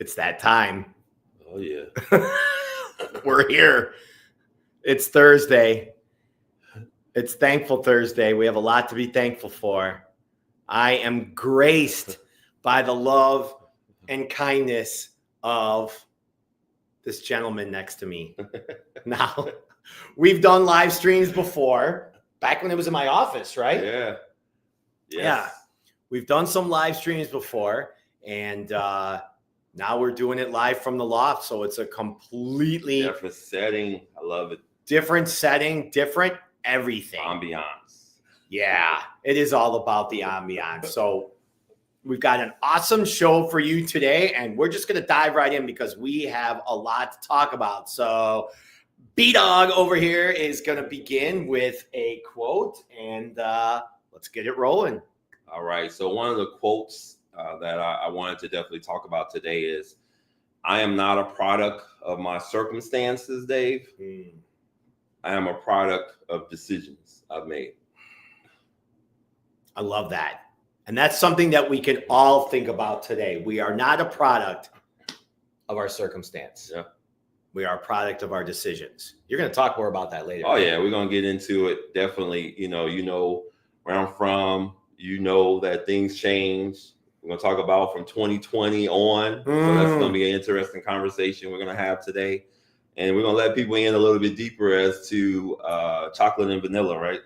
It's that time. Oh, yeah. We're here. It's Thursday. It's Thankful Thursday. We have a lot to be thankful for. I am graced by the love and kindness of this gentleman next to me. Now, we've done live streams before, back when it was in my office, right? Yeah. Yes. Yeah. We've done some live streams before, and now we're doing it live from the loft. So it's a completely different setting. I love it. Different setting, different everything. Ambiance. Yeah, it is all about the ambiance. So we've got an awesome show for you today, and we're just going to dive right in because we have a lot to talk about. So B-Dog over here is going to begin with a quote, and let's get it rolling. All right. So one of the quotes that I wanted to definitely talk about today is, I am not a product of my circumstances, Dave. I am a product of decisions I've made. I love that. And that's something that we can all think about today. We are not a product of our circumstance. Yeah. We are a product of our decisions. You're going to talk more about that later. Oh, yeah. We're going to get into it. Definitely. You know where I'm from. You know that things change. We're going to talk about from 2020 on. So that's going to be an interesting conversation we're going to have today. And we're going to let people in a little bit deeper as to chocolate and vanilla, right?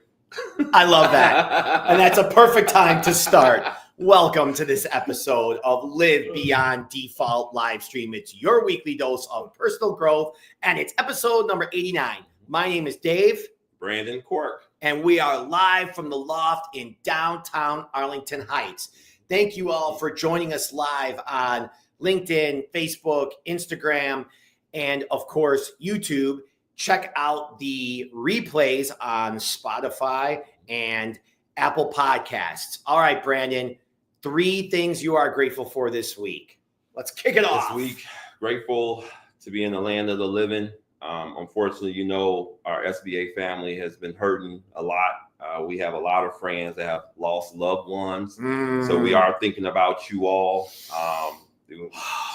I love that. And that's a perfect time to start. Welcome to this episode of Live Beyond Default Live Stream. It's your weekly dose of personal growth, and it's episode number 89. My name is Dave. Brandon Cork. And we are live from the loft in downtown Arlington Heights. Thank you all for joining us live on LinkedIn, Facebook, Instagram, and of course, YouTube. Check out the replays on Spotify and Apple Podcasts. All right, Brandon, 3 things you are grateful for this week. Let's kick it off. This week, grateful to be in the land of the living. Unfortunately, our SBA family has been hurting a lot. We have a lot of friends that have lost loved ones. So we are thinking about you all.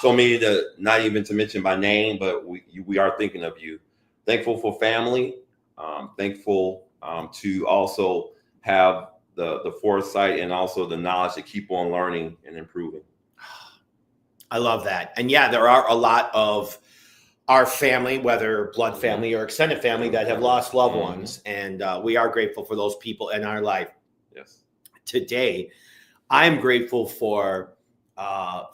So many not even to mention by name, but we are thinking of you. Thankful for family. Thankful to also have the foresight and also the knowledge to keep on learning and improving. I love that. And yeah, there are a lot of our family, whether blood family or extended family, that have lost loved ones. And we are grateful for those people in our life. Yes. Today, I'm grateful for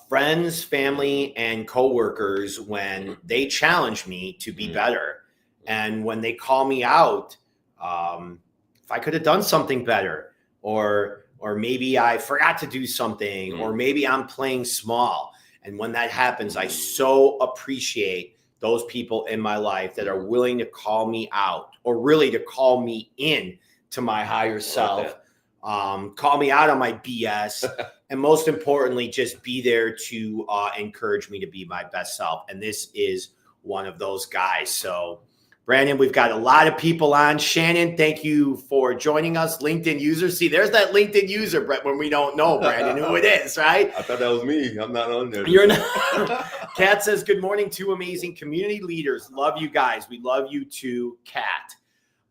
friends, family, and coworkers when they challenge me to be better. And when they call me out, if I could have done something better, or maybe I forgot to do something, or maybe I'm playing small. And when that happens, I so appreciate those people in my life that are willing to call me out, or really to call me in to my higher self, call me out on my BS, and most importantly, just be there to encourage me to be my best self. And this is one of those guys. So Brandon, we've got a lot of people on. Shannon, thank you for joining us. LinkedIn user. See, there's that LinkedIn user, Brett, when we don't know, Brandon, who it is, right? I thought that was me. I'm not on there. You're not. Kat says, good morning, 2 amazing community leaders. Love you guys. We love you too, Kat.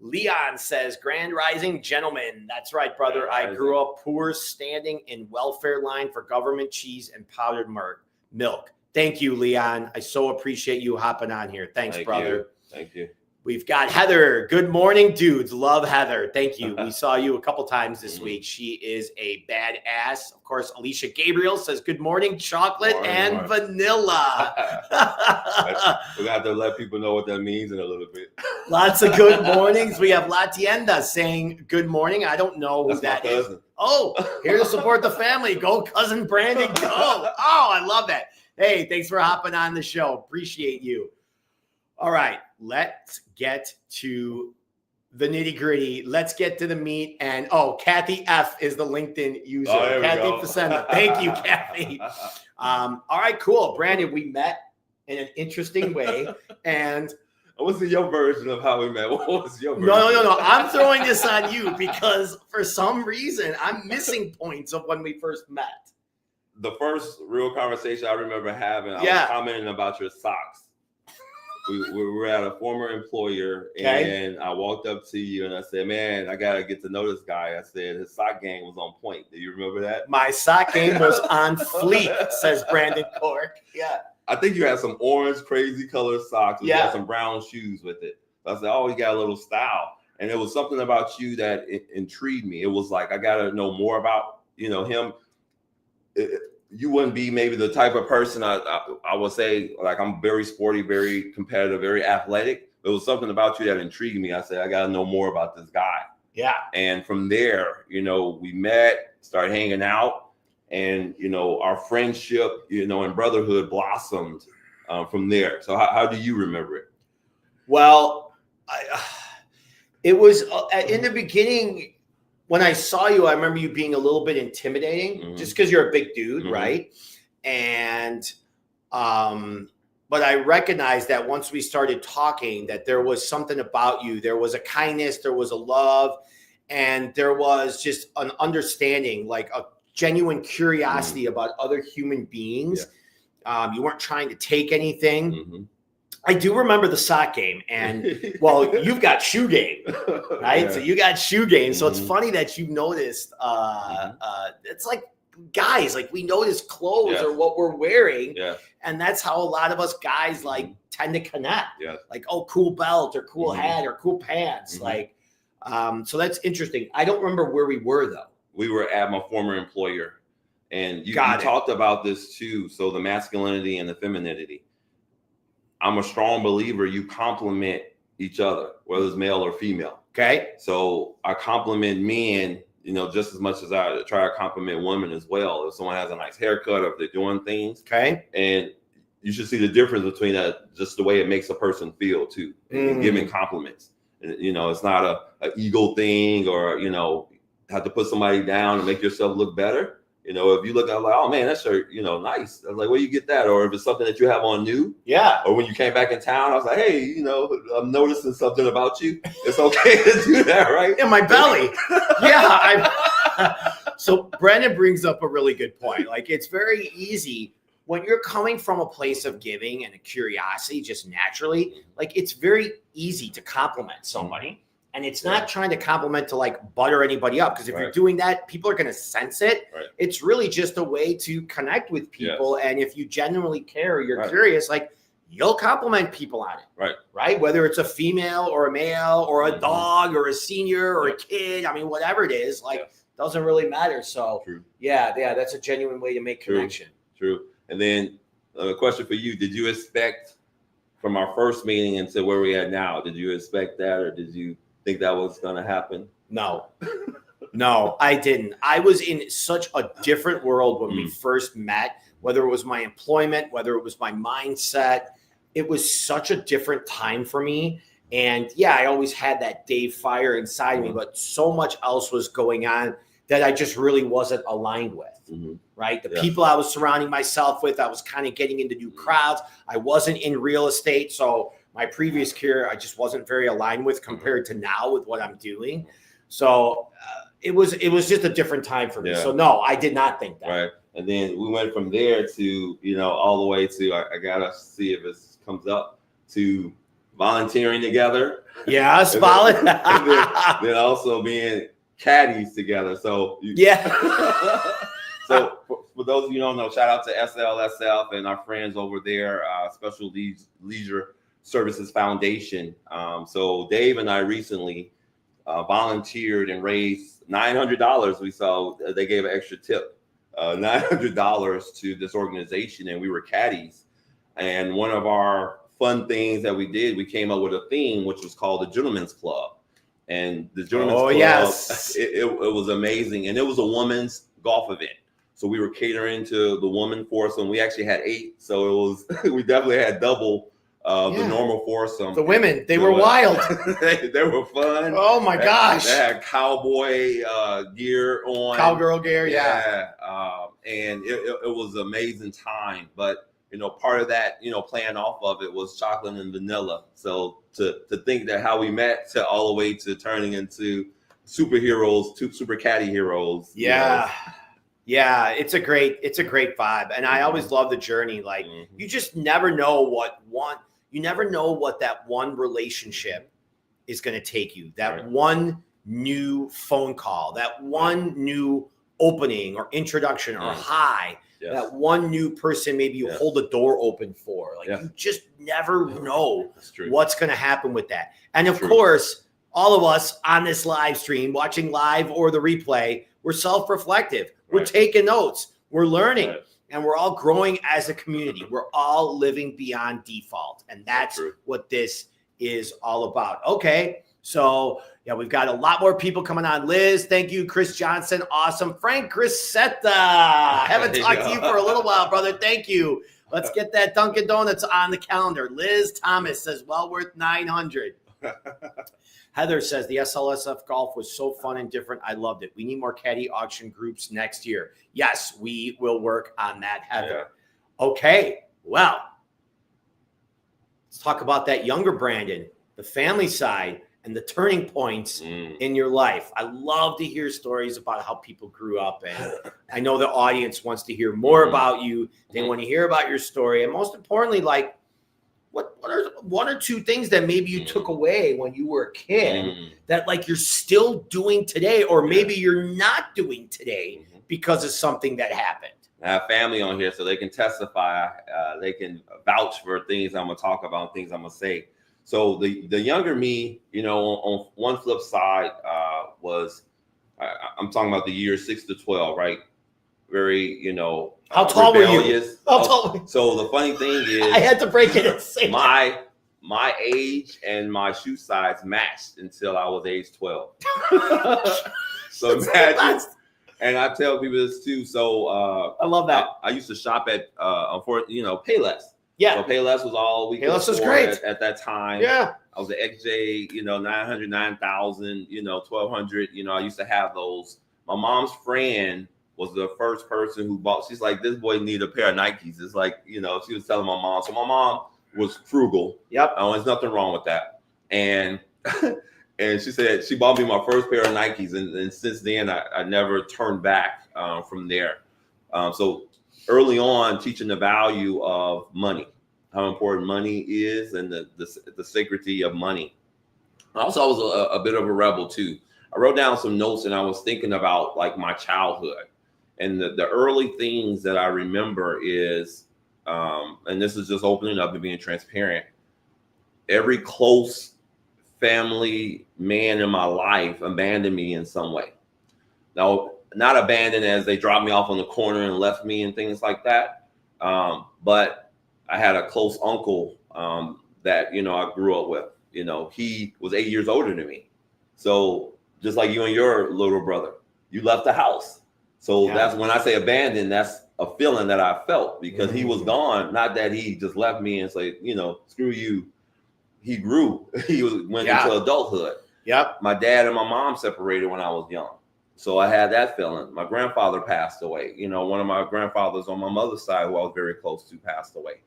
Leon says, grand rising gentlemen. That's right, brother. I grew up poor, standing in welfare line for government cheese and powdered milk. Thank you, Leon. I so appreciate you hopping on here. Thanks, brother. Thank you. We've got Heather. Good morning, dudes. Love Heather. Thank you. We saw you a couple times this week. She is a badass. Of course, Alicia Gabriel says, good morning, chocolate and vanilla. We got to let people know what that means in a little bit. Lots of good mornings. We have Latienda saying good morning. I don't know who that is. Oh, here to support the family. Go, cousin Brandon, go. Oh, I love that. Hey, thanks for hopping on the show. Appreciate you. All right, let's get to the nitty gritty. Let's get to the meat. And Kathy F is the LinkedIn user. Kathy Facenda. Thank you, Kathy. All right, cool. Brandon, we met in an interesting way. And what's your version of how we met? What was your version? No. I'm throwing this on you because for some reason I'm missing points of when we first met. the first real conversation I remember having, I was commenting about your socks. We were at a former employer, and I walked up to you and I said, man, I got to get to know this guy. I said, his sock game was on point. Do you remember that? My sock game was on fleek, says Brandon Cork. Yeah. I think you had some orange, crazy colored socks. You had some brown shoes with it. So I said, oh, you got a little style. And it was something about you that intrigued me. It was like, I got to know more about, him. You wouldn't be maybe the type of person I would say, like, I'm very sporty, very competitive, very athletic. There was something about you that intrigued me. I said, I got to know more about this guy. Yeah. And from there, we met, started hanging out, and, our friendship, and brotherhood blossomed from there. So how do you remember it? Well, it was in the beginning. When I saw you, I remember you being a little bit intimidating, just because you're a big dude, right? And, but I recognized that once we started talking, that there was something about you. There was a kindness, there was a love, and there was just an understanding, like a genuine curiosity about other human beings. Yeah. You weren't trying to take anything. I do remember the sock game, and well, you've got shoe game, right? Yeah. So you got shoe game. So it's funny that you noticed. It's like guys, like we notice clothes or what we're wearing, and that's how a lot of us guys like tend to connect. Yeah. Like, oh, cool belt or cool hat or cool pants. Like, so that's interesting. I don't remember where we were though. We were at my former employer, and you talked about this too. So the masculinity and the femininity. I'm a strong believer you complement each other, whether it's male or female. Okay. So I compliment men, just as much as I try to compliment women as well. If someone has a nice haircut or if they're doing things. Okay. And you should see the difference between that, just the way it makes a person feel too, and giving compliments. And, it's not a ego thing or, have to put somebody down and make yourself look better. If you look at like, oh man, that shirt, nice. I was like, where you get that? Or if it's something that you have on new. Yeah. Or when you came back in town, I was like, hey, I'm noticing something about you. It's okay to do that, right? In my belly. Yeah. So Brandon brings up a really good point. Like, it's very easy when you're coming from a place of giving and a curiosity, just naturally, like it's very easy to compliment somebody. And it's not trying to compliment to like butter anybody up, because if you're doing that, people are going to sense it. Right. It's really just a way to connect with people. Yes. And if you genuinely care, you're curious, like you'll compliment people on it. Right. Whether it's a female or a male or a dog or a senior or a kid. I mean, whatever it is, like doesn't really matter. So yeah, that's a genuine way to make connection. True. And then a question for you. Did you expect from our first meeting until where we are now, did you expect that, or did you think that was going to happen? No, I didn't. I was in such a different world when we first met, whether it was my employment, whether it was my mindset. It was such a different time for me. And yeah, I always had that Dave fire inside me, but so much else was going on that I just really wasn't aligned with. Right. The people I was surrounding myself with, I was kind of getting into new crowds. I wasn't in real estate. So my previous career, I just wasn't very aligned with compared to now with what I'm doing. So it was just a different time for me. So no, I did not think that. Right. And then we went from there to, all the way to, I got to see if it comes up, to volunteering together. Yes, then also being caddies together. So so for those of you who don't know, shout out to SLSF and our friends over there, Special Leisure Services Foundation. So Dave and I recently volunteered and raised $900. We saw they gave an extra tip, $900 to this organization, and we were caddies. And one of our fun things that we did, we came up with a theme, which was called the Gentleman's Club. And the Gentleman's Club, it was amazing. And it was a women's golf event. So we were catering to the woman foursome. We actually had 8. So it was, we definitely had double the normal foursome. The women, they were wild. they were fun. Oh my gosh. They had cowboy gear on. Cowgirl gear, and it was an amazing time. But, part of that, playing off of it was chocolate and vanilla. So to think that how we met to all the way to turning into superheroes, super caddy heroes. Yeah. Yeah, it's a great vibe. And I always love the journey. Like you just never know what that one relationship is going to take you. That one new phone call, that one new opening or introduction or hi, that one new person maybe you hold the door open for. Like you just never know what's going to happen with that. And of course, all of us on this live stream, watching live or the replay, we're self-reflective. We're taking notes. We're learning. And we're all growing as a community. We're all living beyond default. And that's what this is all about. Okay. So, yeah, we've got a lot more people coming on. Liz, thank you. Chris Johnson, awesome. Frank Grisetta, haven't talked to you for a little while, brother. Thank you. Let's get that Dunkin' Donuts on the calendar. Liz Thomas says, well worth 900. Heather says, the SLSF golf was so fun and different. I loved it. We need more caddy auction groups next year. Yes, we will work on that, Heather. Okay, well, let's talk about that younger Brandon, the family side, and the turning points in your life. I love to hear stories about how people grew up. And I know the audience wants to hear more about you. They want to hear about your story. And most importantly, like, what are one or two things that maybe you took away when you were a kid that like you're still doing today, or maybe you're not doing today because of something that happened? I have family on here so they can testify. They can vouch for things I'm going to talk about, things I'm going to say. So the younger me, you know, on one flip side was, I'm talking about the years 6 to 12, right? Very, you know, how tall rebellious. Were you? How tall were you? So the funny thing is, I had to break it and say my age and my shoe size matched until I was age 12. So imagine, and I tell people this too. So I love that. I used to shop at Payless. Yeah. So Payless was all we could Payless was great at that time. Yeah. I was the XJ, 900, 9,000, 1,200. I used to have those. My mom's friend was the first person who bought. She's like, this boy need a pair of Nikes. It's like, she was telling my mom. So my mom was frugal. Yep. There's nothing wrong with that. And and she said she bought me my first pair of Nikes. And since then, I never turned back from there. So early on, teaching the value of money, how important money is, and the sacredity of money. Also, I was a bit of a rebel too. I wrote down some notes and I was thinking about like my childhood. And the early things that I remember is, and this is just opening up and being transparent, every close family man in my life abandoned me in some way. Now, not abandoned as they dropped me off on the corner and left me and things like that. But I had a close uncle that, I grew up with. He was 8 years older than me. So just like you and your little brother, you left the house. So that's when I say abandoned, that's a feeling that I felt because he was gone. Not that he just left me and said, screw you. He grew. Went into adulthood. Yep. My dad and my mom separated when I was young. So I had that feeling. My grandfather passed away. One of my grandfathers on my mother's side who I was very close to passed away.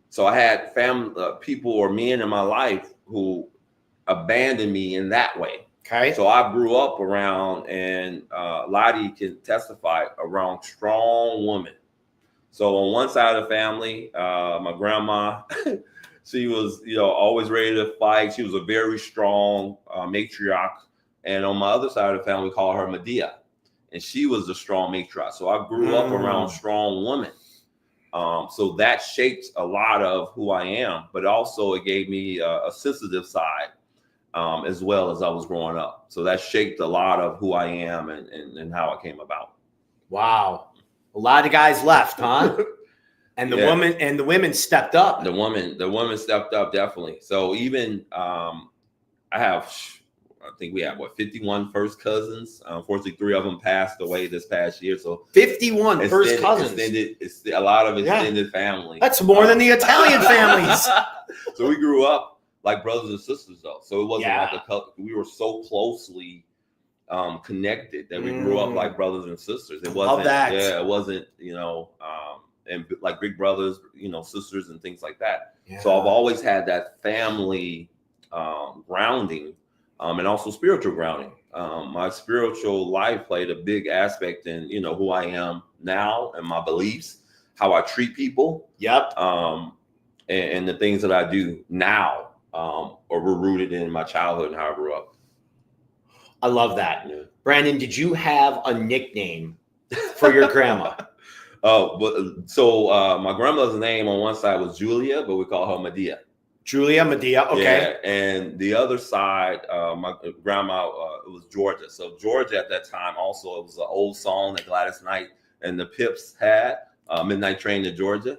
So I had family people or men in my life who abandoned me in that way. Okay. So I grew up around, and Lottie can testify, around strong women. So on one side of the family, my grandma, she was, always ready to fight. She was a very strong matriarch. And on my other side of the family, we call her Medea. And she was a strong matriarch. So I grew up around strong women. So that shaped a lot of who I am. But also it gave me a sensitive side as well as I was growing up. So that shaped a lot of who I am and how I came about. Wow. A lot of guys left, huh? And the women stepped up. The women stepped up, definitely. So even I think we have 51 first cousins. Unfortunately, 3 of them passed away this past year. So 51 first cousins. It's a lot of extended family. That's more than the Italian families. So we grew up like brothers and sisters, though. So it wasn't like we were so closely connected that we grew up like brothers and sisters. It wasn't. Love that. Yeah, it wasn't. And like big brothers, sisters and things like that. Yeah. So I've always had that family grounding. And also spiritual grounding. My spiritual life played a big aspect in, who I am now and my beliefs, how I treat people. Yep. And the things that I do now were rooted in my childhood and how I grew up. I love that. Yeah. Brandon, did you have a nickname for your grandma? So my grandmother's name on one side was Julia, but we call her Medea. Julia Medea, okay. Yeah, and the other side, my grandma, it was Georgia. So Georgia at that time also, it was an old song that Gladys Knight and the Pips had, Midnight Train to Georgia.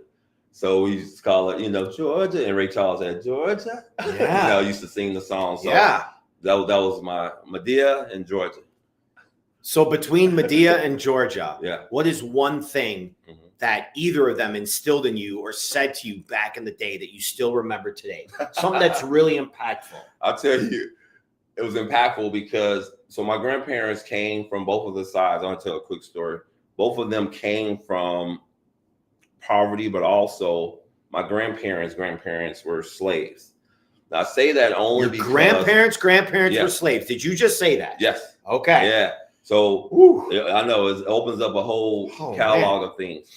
So we used to call it, Georgia, and Ray Charles had Georgia. Yeah. Used to sing the song. So yeah. That was my Medea and Georgia. So between Medea and Georgia, yeah, what is one thing that either of them instilled in you or said to you back in the day that you still remember today? Something that's really impactful. I'll tell you, it was impactful because my grandparents came from both of the sides. I want to tell a quick story. Both of them came from poverty, but also my grandparents were slaves. Now, I say that only because grandparents were slaves. Did you just say that? Yes. Okay. Yeah. So I know it opens up a whole catalog of things,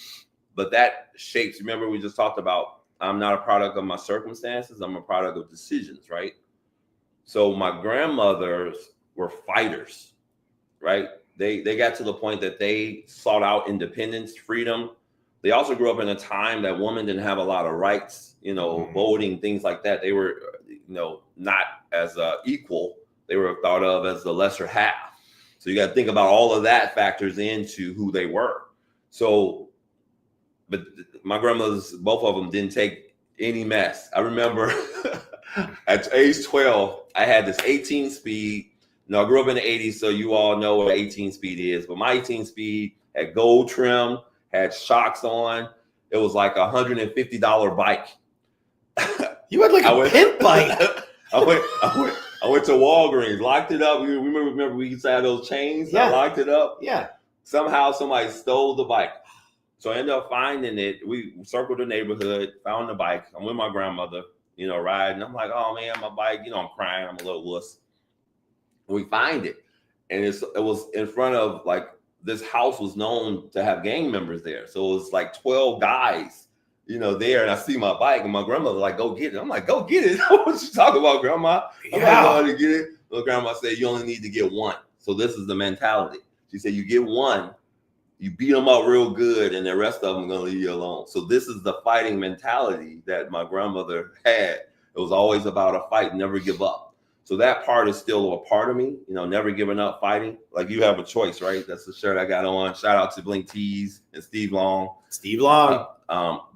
but that shapes. Remember, we just talked about I'm not a product of my circumstances. I'm a product of decisions, right? So my grandmothers were fighters, right? They got to the point that they sought out independence, freedom. They also grew up in a time that women didn't have a lot of rights, voting, things like that. They were, not as equal. They were thought of as the lesser half. So you got to think about all of that factors into who they were. So, but my grandmothers, both of them didn't take any mess. I remember at age 12, I had this 18 speed. I grew up in the 80s, so you all know what 18 speed is. But my 18 speed had gold trim, had shocks on. It was like $150 bike. You had like a pimp bike. I went to Walgreens, locked it up. Remember we used to have those chains? Yeah. I locked it up. Yeah. Somehow somebody stole the bike. So I ended up finding it. We circled the neighborhood, found the bike. I'm with my grandmother, riding. I'm like, oh man, my bike, I'm crying. I'm a little wuss. We find it. And it was in front of this house was known to have gang members there. So it was like 12 guys, there. And I see my bike and my grandmother like, go get it. I'm like, go get it. What you talking about, grandma? I'm like, going to get it. Well, grandma said, you only need to get one. So this is the mentality. She said, you get one, you beat them up real good, and the rest of them are going to leave you alone. So this is the fighting mentality that my grandmother had. It was always about a fight, never give up. So that part is still a part of me, never giving up, fighting. Like you have a choice, right? That's the shirt I got on. Shout out to Blink Tees and Steve Long.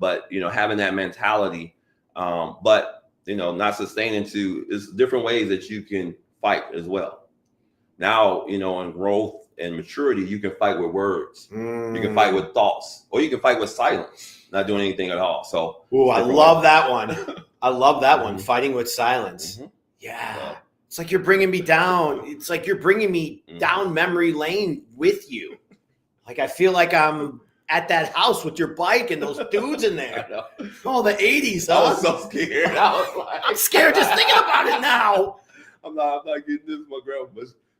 But, having that mentality, but, not sustaining it's different ways that you can fight as well. Now, in growth and maturity, you can fight with words. You can fight with thoughts, or you can fight with silence, not doing anything at all. So, I love that one. I love that one. Fighting with silence. Yeah. It's like you're bringing me down. It's like you're bringing me down memory lane with you. Like I feel like I'm at that house with your bike and those dudes in there. Oh, the 80s, huh? I was so scared. I'm scared just thinking about it now. I'm not getting this.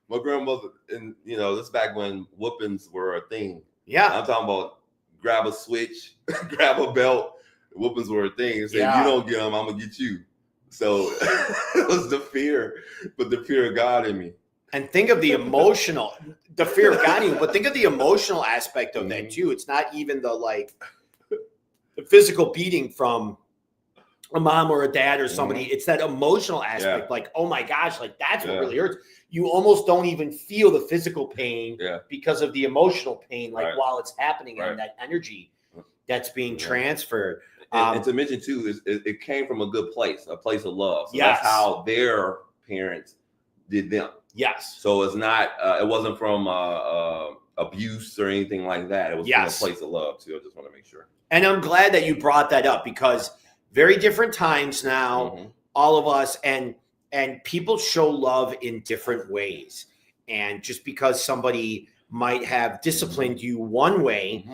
My grandmother, and this back when whoopings were a thing. Yeah. I'm talking about grab a switch, grab a belt. Whoopings were a thing. Say, if you don't get them, I'm going to get you. So it was the fear, but the fear of God in me. And think of the emotional, the fear of God in you, but think of the emotional aspect of that too. It's not even the physical beating from a mom or a dad or somebody. It's that emotional aspect. Like, oh my gosh, that's what really hurts. You almost don't even feel the physical pain because of the emotional pain, while it's happening and that energy that's being transferred. And to mention too, it came from a good place, a place of love. So that's how their parents did them. Yes. So it's not, it wasn't from abuse or anything like that. It was from a place of love too. I just want to make sure. And I'm glad that you brought that up because very different times now, all of us, and people show love in different ways. And just because somebody might have disciplined you one way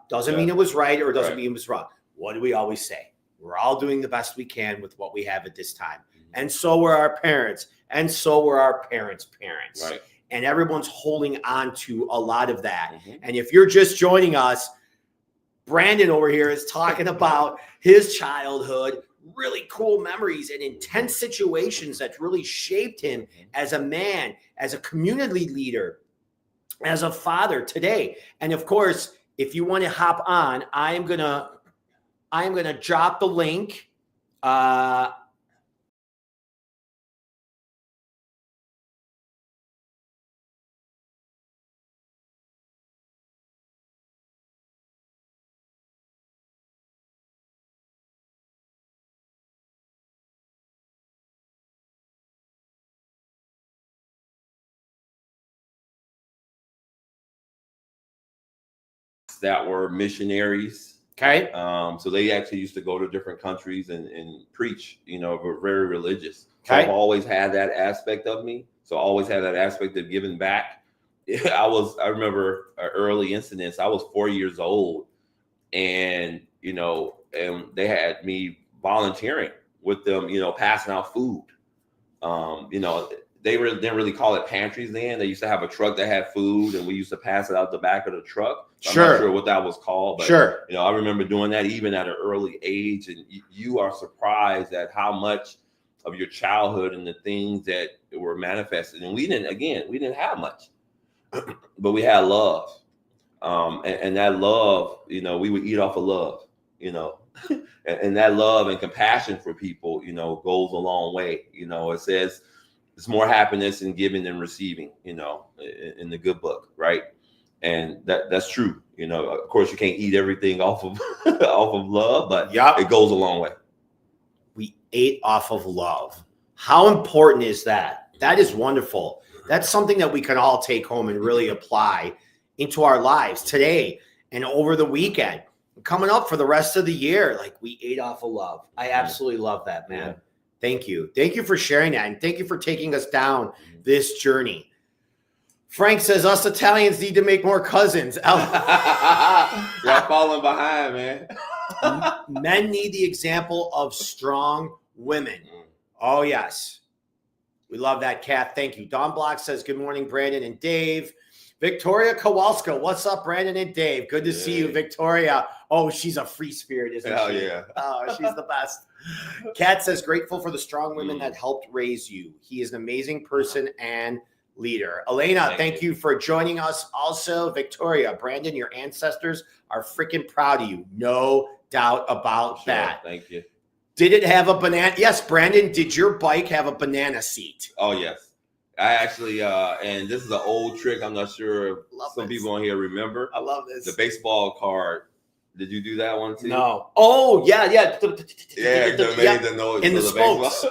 doesn't mean it was right or doesn't mean it was wrong. What do we always say? We're all doing the best we can with what we have at this time. And so were our parents. And so were our parents' parents. Right. and everyone's holding on to a lot of that. Mhm. And if you're just joining us, Brandon over here is talking about his childhood, really cool memories and intense situations that really shaped him as a man, as a community leader, as a father today. And of course, if you want to hop on, I'm gonna drop the link. That were missionaries. Okay. So they actually used to go to different countries and preach, were very religious. So Okay. I've always had that aspect of me. So I always had that aspect of giving back. I remember early incidents. I was 4 years old, and and they had me volunteering with them, passing out food. They didn't really call it pantries then. They used to have a truck that had food, and we used to pass it out the back of the truck. So Sure. I'm not sure what that was called, but Sure. I remember doing that even at an early age. And you are surprised at how much of your childhood and the things that were manifested. And we didn't have much, but we had love. And that love, we would eat off of love, and that love and compassion for people, goes a long way. It says it's more happiness in giving than receiving, in the good book, right? And that's true. Of course, you can't eat everything off of off of love, but it goes a long way. We ate off of love. How important is that? That is wonderful. That's something that we can all take home and really apply into our lives today and over the weekend. Coming up for the rest of the year, like we ate off of love. I absolutely love that, man. Yeah. Thank you. Thank you for sharing that. And thank you for taking us down this journey. Frank says, us Italians need to make more cousins. Y'all falling behind, man. Men need the example of strong women. Oh, yes. We love that, Kat. Thank you. Don Block says, good morning, Brandon and Dave. Victoria Kowalska, what's up, Brandon and Dave? Good to see you, Victoria. Oh, she's a free spirit, isn't she? Hell yeah. Oh, she's the best. Kat says, grateful for the strong women that helped raise you. He is an amazing person and leader. Elena, thank you for joining us. Also, Victoria, Brandon, your ancestors are freaking proud of you. No doubt about that. Thank you. Did it have a banana? Yes, Brandon, did your bike have a banana seat? Oh, yes. I actually, and this is an old trick. I'm not sure some people on here remember. I love this. The baseball card. Did you do that one too? No. Oh, yeah. Yeah, the noise in the spokes.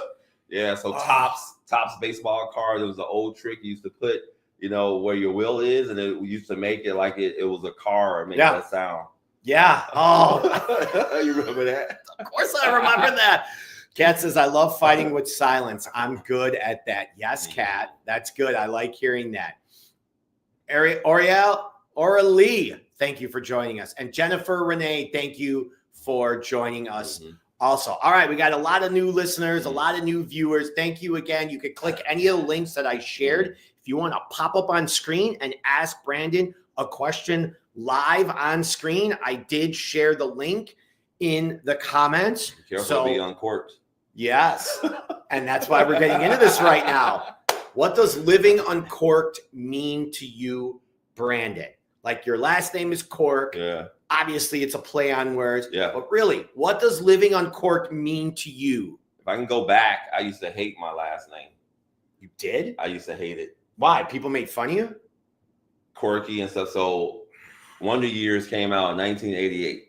Yeah, so Topps baseball card. It was an old trick you used to put, where your wheel is, and it used to make it like it was a car, make that sound. Yeah. Oh, you remember that? Of course I remember that. Kat says, I love fighting with silence. I'm good at that. Yes, Kat. That's good. I like hearing that. Aurelie, thank you for joining us. And Jennifer Renee, thank you for joining us also. All right, we got a lot of new listeners, a lot of new viewers. Thank you again. You could click any of the links that I shared. If you want to pop up on screen and ask Brandon a question live on screen, I did share the link in the comments. Careful to be uncorked. Yes. And that's why we're getting into this right now. What does living uncorked mean to you, Brandon? Like your last name is Cork. Yeah. Obviously, it's a play on words. Yeah. But really, what does living uncorked mean to you? If I can go back, I used to hate my last name. You did? I used to hate it. Why? People made fun of you? Quirky and stuff. So Wonder Years came out in 1988.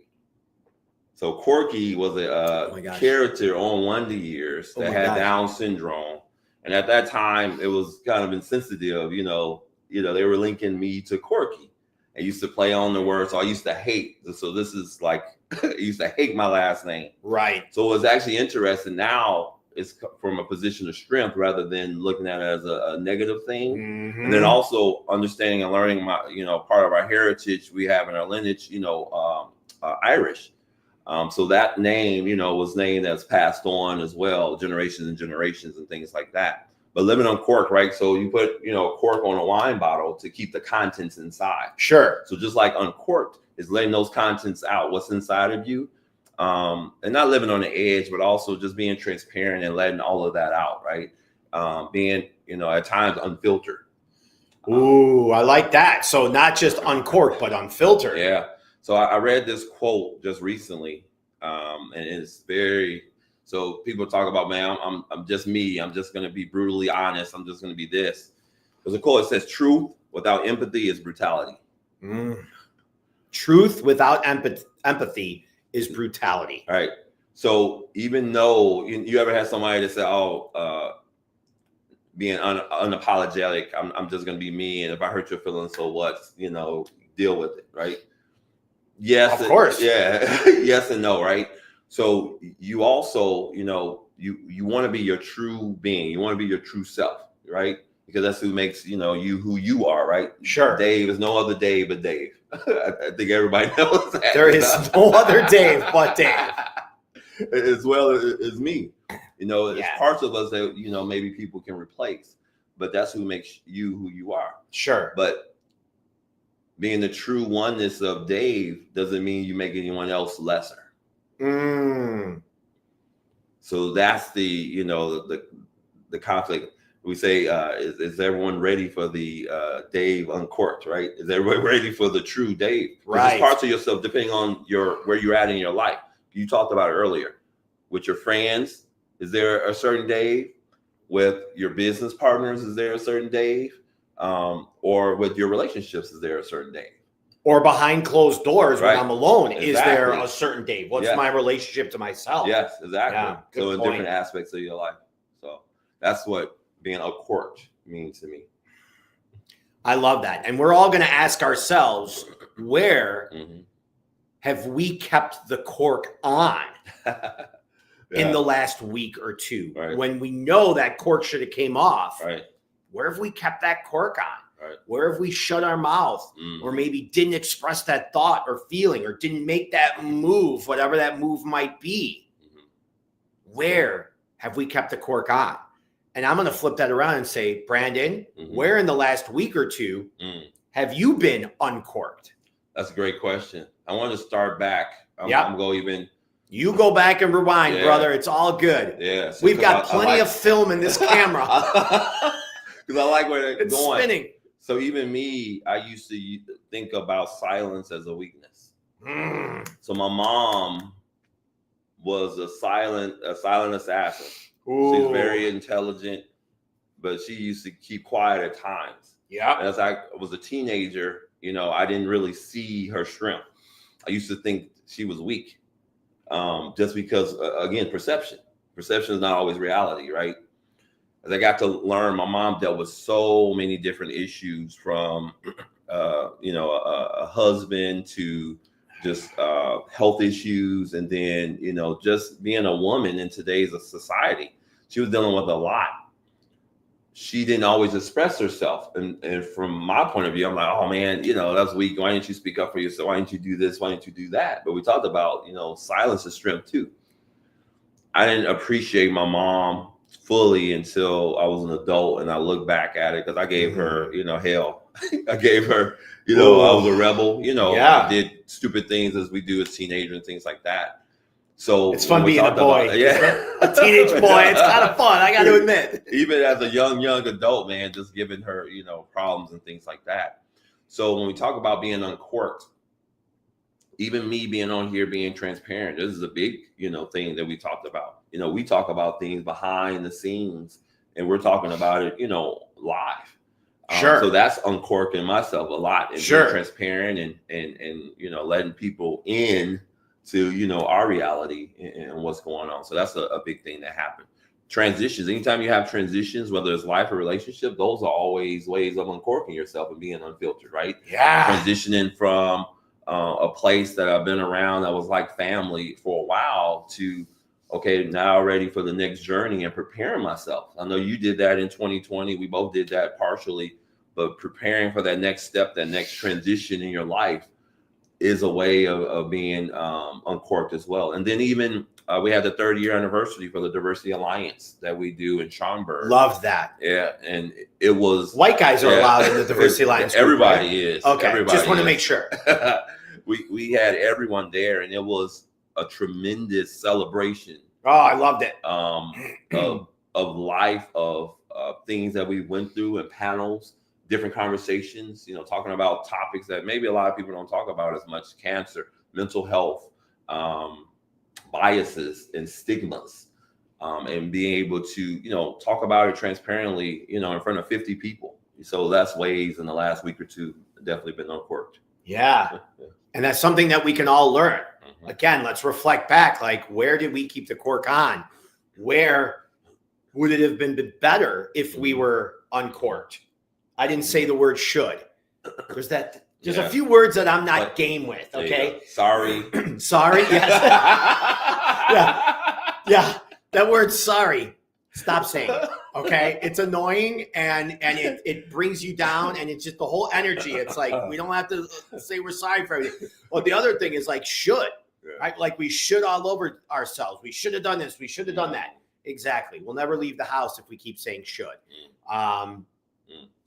So Corky was a character on Wonder Years that had Down syndrome. And at that time, it was kind of insensitive, they were linking me to Corky. I used to play on the word, so I used to hate. So this is like, I used to hate my last name. Right. So it was actually interesting. Now it's from a position of strength rather than looking at it as a negative thing. Mm-hmm. And then also understanding and learning my, part of our heritage we have in our lineage, Irish. So that name, was name that's passed on as well, generations and generations and things like that. But living on cork, right? So you put, you know, a cork on a wine bottle to keep the contents inside. Sure. So just like Uncorked is letting those contents out, what's inside of you, and not living on the edge, but also just being transparent and letting all of that out, right? Being, you know, at times unfiltered. Ooh, I like that. So not just uncorked, but unfiltered. Yeah. So I read this quote just recently, and it's very. So people talk about, man, I'm just me. I'm just gonna be brutally honest. I'm just gonna be this. There's a quote that says, "Truth without empathy is brutality." Truth without empathy is brutality. All right. So even though you ever had somebody that said, "Oh, being unapologetic, I'm just gonna be me, and if I hurt your feelings, so what? You know, deal with it," right? Yes, of course. Yeah, yes and no, right? So you also, you know, you want to be your true being. You want to be your true self, right? Because that's who makes, you know, you who you are, right? Sure. Dave is no other Dave but Dave. I think everybody knows that. There is no other Dave but Dave. As well as me. You know, Yeah. it's parts of us that, you know, maybe people can replace, but that's who makes you who you are. Sure. But being the true oneness of Dave doesn't mean you make anyone else lesser. So that's the, you know, the conflict. We say, is everyone ready for the Dave Uncorked, right? Is everybody ready for the true Dave? Right. There's parts of yourself depending on where you're at in your life. You talked about it earlier. With your friends, is there a certain Dave? With your business partners, is there a certain Dave? Or with your relationships, is there a certain Dave? Or behind closed doors Right. when I'm alone, Exactly. is there a certain Dave? What's my relationship to myself? Yes, exactly. Yeah, so in point. different aspects of your life. So that's what being uncorked means to me. I love that. And we're all going to ask ourselves, where have we kept the cork on in the last week or two? Right. When we know that cork should have came off, Right. where have we kept that cork on? Right. Where have we shut our mouth or maybe didn't express that thought or feeling or didn't make that move, whatever that move might be? Where have we kept the cork on? And I'm going to flip that around and say, Brandon, where in the last week or two have you been uncorked? That's a great question. I want to start back. I'm going even. You go back and rewind, brother. It's all good. Yeah. So we've got plenty of film in this camera. Because I like where it's going. Spinning. So even me, I used to think about silence as a weakness. So my mom was a silent assassin. Ooh. She's very intelligent, but she used to keep quiet at times. Yeah. As I was a teenager, you know, I didn't really see her strength. I used to think she was weak, just because, again, perception. Perception is not always reality, right? As I got to learn, my mom dealt with so many different issues, from, you know, a husband to just health issues, and then, you know, just being a woman in today's society. She was dealing with a lot. She didn't always express herself, and from my point of view, I'm like, oh man, you know, that's weak. Why didn't you speak up for yourself? Why didn't you do this? Why didn't you do that? But we talked about, you know, silence is strength too. I didn't appreciate my mom fully until I was an adult, and I look back at it, because I gave her, you know, hell. I gave her, you know, I was a rebel, you know, I did stupid things as we do as teenagers and things like that. So it's fun being a boy. A teenage boy. It's kind of fun, I got to admit. Even as a young adult, man, just giving her, you know, problems and things like that. So when we talk about being uncorked, even me being on here, being transparent, this is a big, you know, thing that we talked about. You know, we talk about things behind the scenes, and we're talking about it, you know, live. Sure. So that's uncorking myself a lot, and being transparent and you know, letting people in to, you know, our reality and what's going on. So that's a big thing that happened. Transitions. Anytime you have transitions, whether it's life or relationship, those are always ways of uncorking yourself and being unfiltered, right? Yeah. Transitioning from a place that I've been around that was like family for a while to, okay, now ready for the next journey and preparing myself. I know you did that in 2020. We both did that partially, but preparing for that next step, that next transition in your life, is a way of being uncorked as well. And then even we had the 30-year anniversary for the Diversity Alliance that we do in Schaumburg. Love that. Yeah, and it was white guys are allowed in the Diversity Alliance. Everybody group, right? is. Okay, everybody just want to is. make sure. we had everyone there, and it was a tremendous celebration. Oh, I loved it. Of life, of things that we went through, and panels, different conversations. Talking about topics that maybe a lot of people don't talk about as much: cancer, mental health, biases, and stigmas. And being able to, talk about it transparently, in front of 50 people. So that's ways in the last week or two definitely been uncorked. Yeah. And that's something that we can all learn. Mm-hmm. Again, let's reflect back. Like, where did we keep the cork on? Where would it have been better if we were uncorked? I didn't say the word should. There's a few words that I'm not game with. Okay. Sorry. Sorry. Yes. Yeah. That word sorry, stop saying it, okay? It's annoying and it brings you down, and it's just the whole energy. It's like, we don't have to say we're sorry for everything. Well, the other thing is like should, right? Like we should all over ourselves. We should have done this. We should have done that. Exactly. We'll never leave the house if we keep saying should. I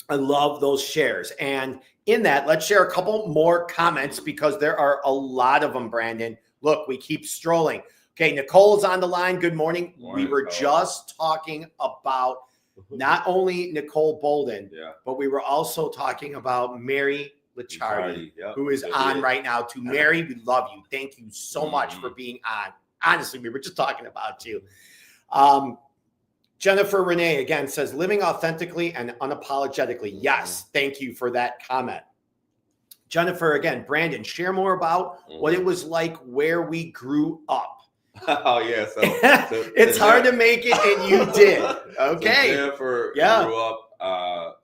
love those shares. And in that, let's share a couple more comments because there are a lot of them, Brandon. Look, we keep strolling. Okay, Nicole's on the line. Good morning. We were just talking about not only Nicole Bolden, but we were also talking about Mary Licciardi, who is on right now. To Mary, we love you. Thank you so much for being on. Honestly, we were just talking about you. Jennifer Renee again says, living authentically and unapologetically. Yes, thank you for that comment. Jennifer, again, Brandon, share more about what it was like where we grew up. Oh yeah, so it's hard to make it, and you did. Okay, so Jennifer grew up.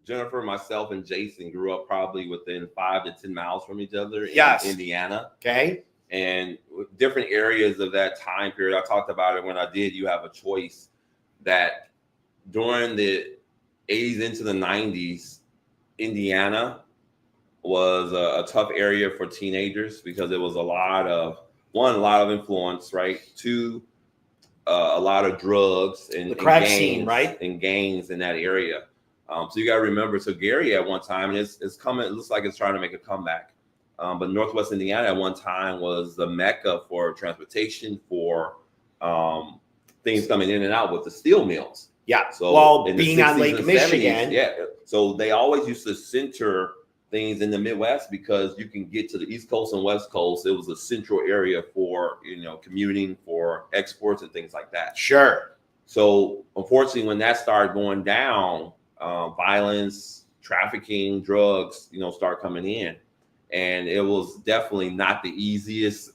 Jennifer, myself, and Jason grew up probably within 5 to 10 miles from each other in Indiana. Okay, and different areas of that time period. I talked about it when I did. You have a choice that during the 80s into the 90s, Indiana was a tough area for teenagers because it was a lot of influence, right? 2, a lot of drugs and crack gangs, scene, right? And gangs in that area. So you got to remember, so Gary at one time, and it's coming, it looks like it's trying to make a comeback. But Northwest Indiana at one time was the mecca for transportation, for things coming in and out with the steel mills. Yeah. So being on Lake Michigan. So they always used to center things in the Midwest because you can get to the East Coast and West Coast. It was a central area for, commuting, for exports and things like that. Sure. So unfortunately, when that started going down, violence, trafficking, drugs, start coming in. And it was definitely not the easiest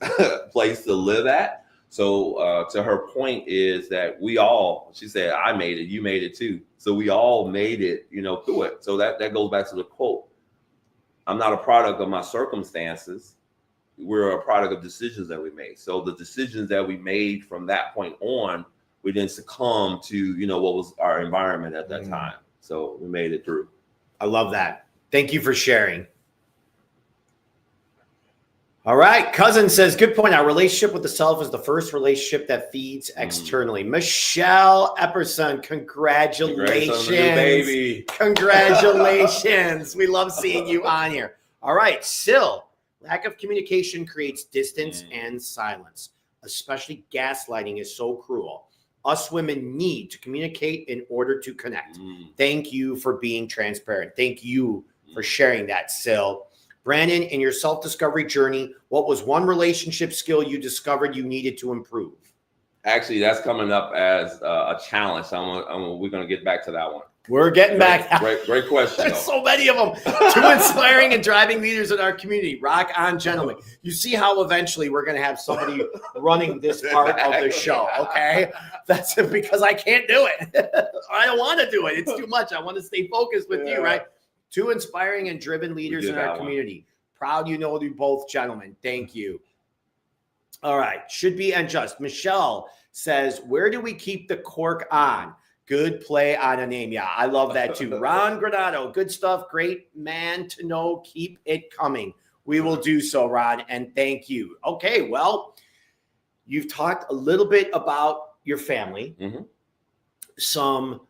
place to live at. So to her point is that she said, I made it, you made it too. So we all made it, through it. So that goes back to the quote. I'm not a product of my circumstances. We're a product of decisions that we made. So the decisions that we made from that point on, we didn't succumb to, what was our environment at that time. So we made it through. I love that. Thank you for sharing. All right. Cousin says, good point. Our relationship with the self is the first relationship that feeds externally. Michelle Epperson, congratulations. Baby. Congratulations. We love seeing you on here. All right. Still, lack of communication creates distance and silence. Especially gaslighting is so cruel. Us women need to communicate in order to connect. Thank you for being transparent. Thank you for sharing that, Sil. Brandon, in your self-discovery journey, what was one relationship skill you discovered you needed to improve? Actually, that's coming up as a challenge. We're going to get back to that one. We're getting back. Great question. There's so many of them. 2 inspiring and driving leaders in our community. Rock on, gentlemen. You see how eventually we're going to have somebody running this part of the show, okay? That's because I can't do it. I don't want to do it. It's too much. I want to stay focused with you, right? 2 inspiring and driven leaders in our community. Proud you know you both, gentlemen. Thank you. All right. Should be and just. Michelle says, where do we keep the cork on? Good play on a name. Yeah, I love that too. Ron Granado, good stuff. Great man to know. Keep it coming. We will do so, Ron, and thank you. Okay, well, You've talked a little bit about your family, some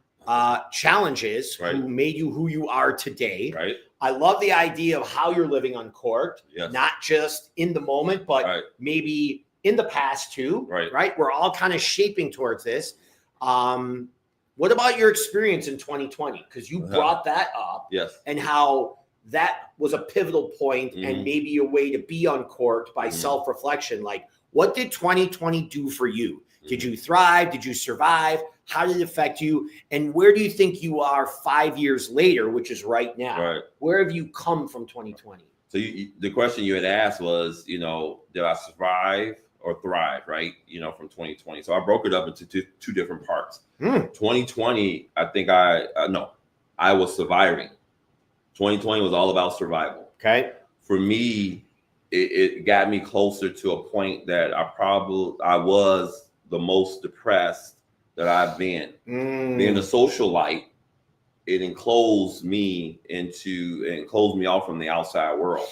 challenges who made you who you are today. Right. I love the idea of how you're living Uncorked, not just in the moment, but maybe in the past too. Right. We're all kind of shaping towards this. What about your experience in 2020? Because you brought that up. Yes. And how that was a pivotal point and maybe a way to be uncorked by self-reflection. Like, what did 2020 do for you? Did you thrive? Did you survive? How did it affect you? And where do you think you are 5 years later, which is right now? Right. Where have you come from 2020? So the question you had asked was, did I survive or thrive, right? From 2020. So I broke it up into two different parts. 2020, I think I was surviving. 2020 was all about survival. Okay. For me, it got me closer to a point that I was the most depressed that I've been. Being a socialite, it enclosed me off from the outside world.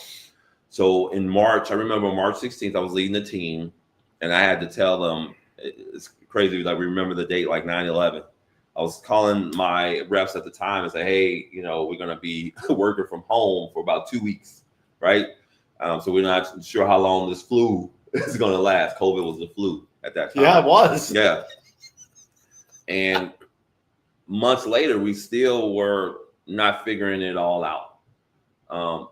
So in March, I remember March 16th, I was leading the team, and I had to tell them, it's crazy, like we remember the date like 9/11. I was calling my reps at the time and say, hey, we're going to be working from home for about 2 weeks, right? So we're not sure how long this flu is going to last. COVID was the flu at that time. Yeah, it was. Yeah. And months later, we still were not figuring it all out.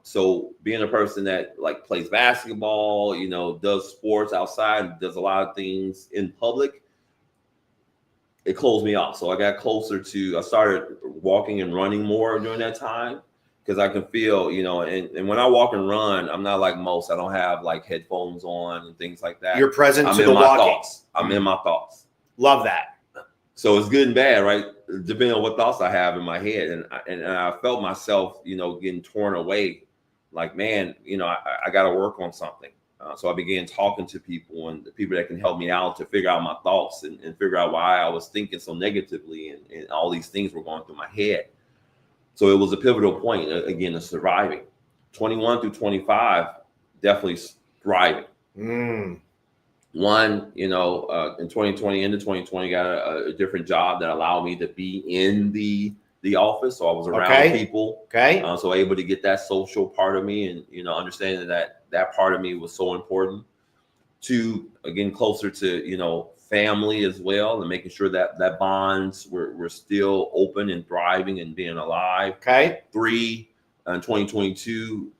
So being a person that like plays basketball, does sports outside, does a lot of things in public, it closed me off. So I got closer I started walking and running more during that time because I can feel, and when I walk and run, I'm not like most. I don't have like headphones on and things like that. You're present I'm to in the my walking. thoughts. I'm in my thoughts. Love that. So it's good and bad, right? Depending on what thoughts I have in my head. And I felt myself, getting torn away. Like, man, I got to work on something. So I began talking to people and the people that can help me out to figure out my thoughts and figure out why I was thinking so negatively and all these things were going through my head. So it was a pivotal point, again, of surviving. 21 through 25, definitely thriving. One, in 2020, into 2020, got a different job that allowed me to be in the office. So I was around people. So able to get that social part of me and, understanding that part of me was so important. To, again, closer to, family as well and making sure that bonds were still open and thriving and being alive. 3, in 2022,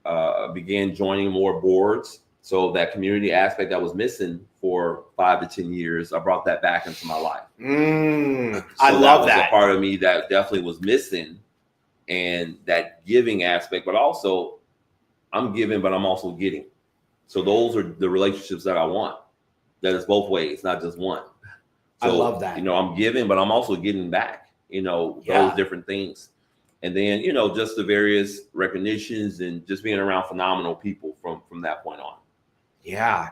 began joining more boards. So that community aspect that was missing for 5 to 10 years, I brought that back into my life. I love that. A part of me that definitely was missing, and that giving aspect, but also I'm giving, but I'm also getting. So those are the relationships that I want. That is both ways, not just one. So, I love that. I'm giving, but I'm also getting back, those different things. And then, just the various recognitions and just being around phenomenal people from that point on. Yeah.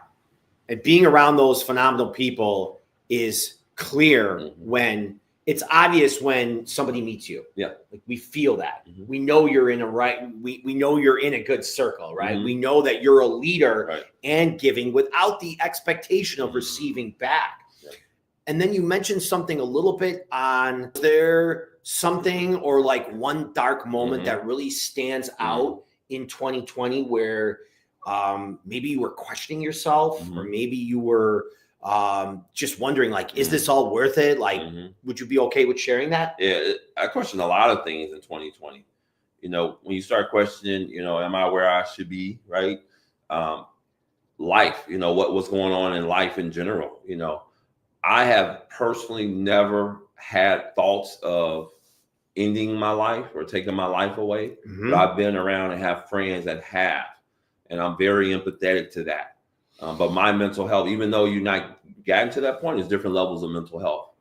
And being around those phenomenal people is clear when it's obvious when somebody meets you. Yeah. Like we feel that. We know you're in we know you're in a good circle, right? We know that you're a leader and giving without the expectation of receiving back. And then you mentioned something a little bit on there something or like one dark moment that really stands out in 2020 where maybe you were questioning yourself or maybe you were just wondering, like, is this all worth it? Like, would you be okay with sharing that? Yeah, I questioned a lot of things in 2020. When you start questioning, am I where I should be, right? Life, what's going on in life in general. I have personally never had thoughts of ending my life or taking my life away, but I've been around and have friends that have, and I'm very empathetic to that. But my mental health, even though you're not getting to that point, is different levels of mental health.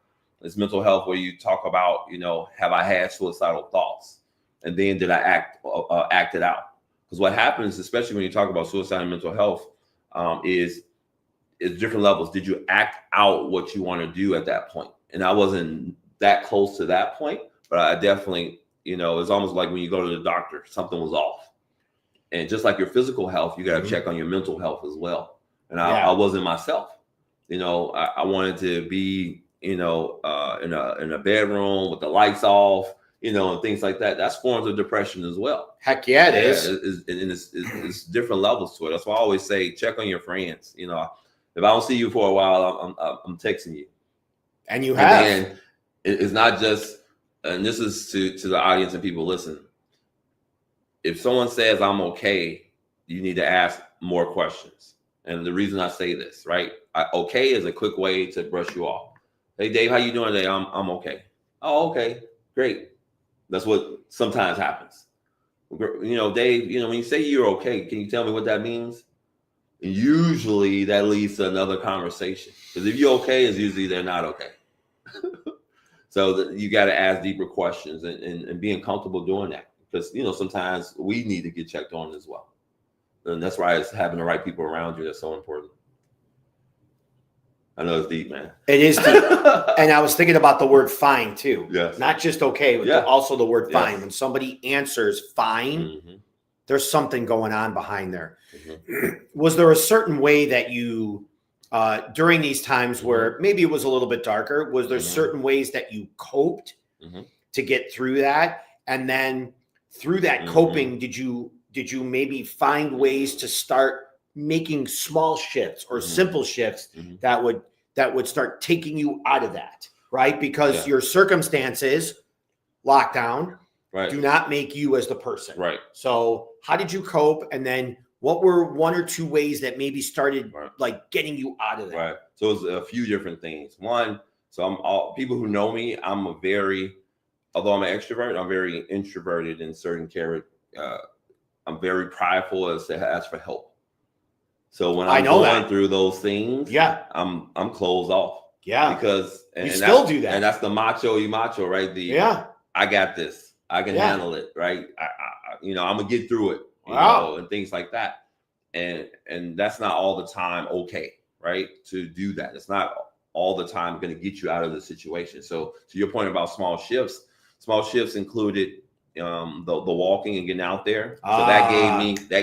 It's mental health where you talk about, have I had suicidal thoughts? And then did I act it out? Because what happens, especially when you talk about suicide and mental health, is different levels. Did you act out what you want to do at that point? And I wasn't that close to that point, but I definitely, it's almost like when you go to the doctor, something was off. And just like your physical health, you got to check on your mental health as well. And I wasn't myself. You know, I wanted to be, you know, in a bedroom with the lights off, you know, and things like that. That's forms of depression as well. Heck yeah, it is. It's different levels to it. That's why I always say, check on your friends. You know, if I don't see you for a while, I'm texting you. And you have. And it's not just, and this is to the audience and people listening. If someone says I'm okay, you need to ask more questions. And the reason I say this, right? Okay is a quick way to brush you off. Hey, Dave, how you doing today? I'm okay. Oh, okay, great. That's what sometimes happens. You know, Dave, you know, when you say you're okay, can you tell me what that means? And usually that leads to another conversation. Because if you're okay, it's usually they're not okay. So you got to ask deeper questions and being comfortable doing that. Because, you know, sometimes we need to get checked on as well. And that's why it's having the right people around you that's so important. I know it's deep, man. It is deep. And I was thinking about the word fine too. Yes. Not just okay, but also the word fine. Yes. When somebody answers fine, there's something going on behind there. Was there a certain way that you, during these times where maybe it was a little bit darker, was there certain ways that you coped to get through that? And then through that coping, did you maybe find ways to start making small shifts or simple shifts that would start taking you out of that, right? Because your circumstances, lockdown, do not make you as the person. Right. So how did you cope? And then what were one or two ways that maybe started like getting you out of that? Right. So it's a few different things. One, so people who know me, although I'm an extrovert, I'm very introverted in certain character. I'm very prideful as to ask for help. So when I'm going through those things, I'm closed off. Yeah. Because you still do that. And that's the macho, right? I got this. I can handle it, right? I I'm gonna get through it. You know, and things like that. And that's not all the time okay, right? To do that. It's not all the time going to get you out of the situation. So to your point about small shifts included the walking and getting out there. So that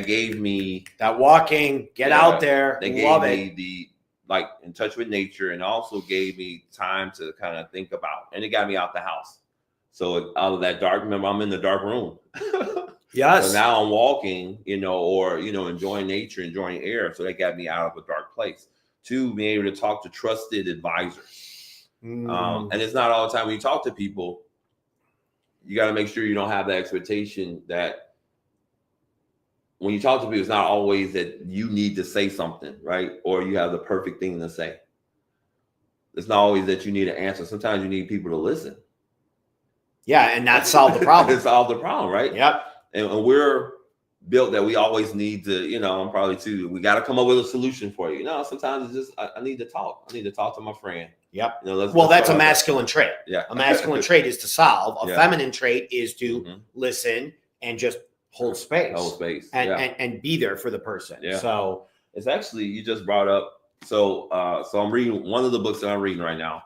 gave me that walking, out there. That gave me the like in touch with nature, and also gave me time to kind of think about, and it got me out the house. So out of that dark, remember I'm in the dark room. Yes. So now I'm walking, or enjoying nature, enjoying air. So that got me out of a dark place. 2, being able to talk to trusted advisors. And it's not all the time when you talk to people, you got to make sure you don't have the expectation that when you talk to people, it's not always that you need to say something, right? Or you have the perfect thing to say. It's not always that you need an answer. Sometimes you need people to listen. Yeah, and not solve the problem. Solve the problem, right? Yep. And we're built that we always need to, I'm probably too, we got to come up with a solution for you. Sometimes it's just, I need to talk. I need to talk to my friend. Yep. That's a masculine trait. Yeah. A masculine trait is to solve. A feminine trait is to listen and just hold space. Hold space. And be there for the person. Yeah. So it's actually, you just brought up, so I'm reading, one of the books that I'm reading right now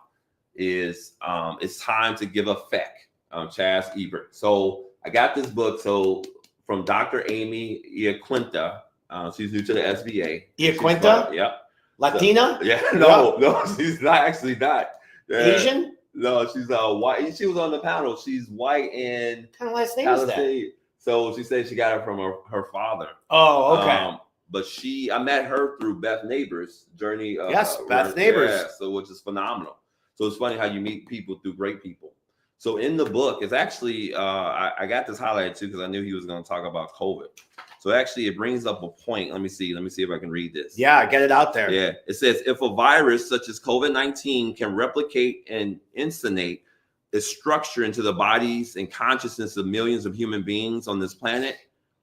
is It's Time to Give Effect, Chaz Ebert. So I got this book, from Dr. Amy Iaquinta. She's new to the SBA. Iaquinta? Yep. Latina? No, she's not Asian? No, she's white. She was on the panel. She's white and what kind of last name is that? So she said she got it from her father. Oh, okay. But I met her through Beth Neighbors' journey. Beth Neighbors. Yeah, so which is phenomenal. So it's funny how you meet people through great people. So in the book, it's actually, I got this highlighted too, because I knew he was going to talk about COVID. So actually it brings up a point. Let me see if I can read this. Yeah, get it out there. Yeah. It says, if a virus such as COVID-19 can replicate and insonate its structure into the bodies and consciousness of millions of human beings on this planet,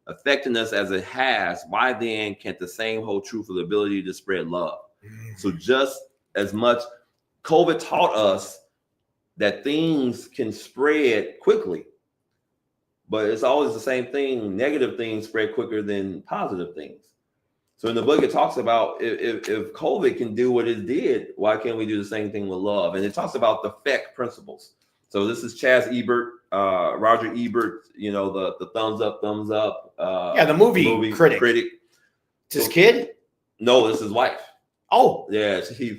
affecting us as it has, why then can't the same hold true for the ability to spread love? So just as much, COVID taught us that things can spread quickly, but it's always the same thing. Negative things spread quicker than positive things. So in the book, it talks about if COVID can do what it did, why can't we do the same thing with love? And it talks about the FEC principles. So this is Chaz Ebert, Roger Ebert, the thumbs up. The movie critic. It's his kid? No, this is his wife. Oh, yeah, he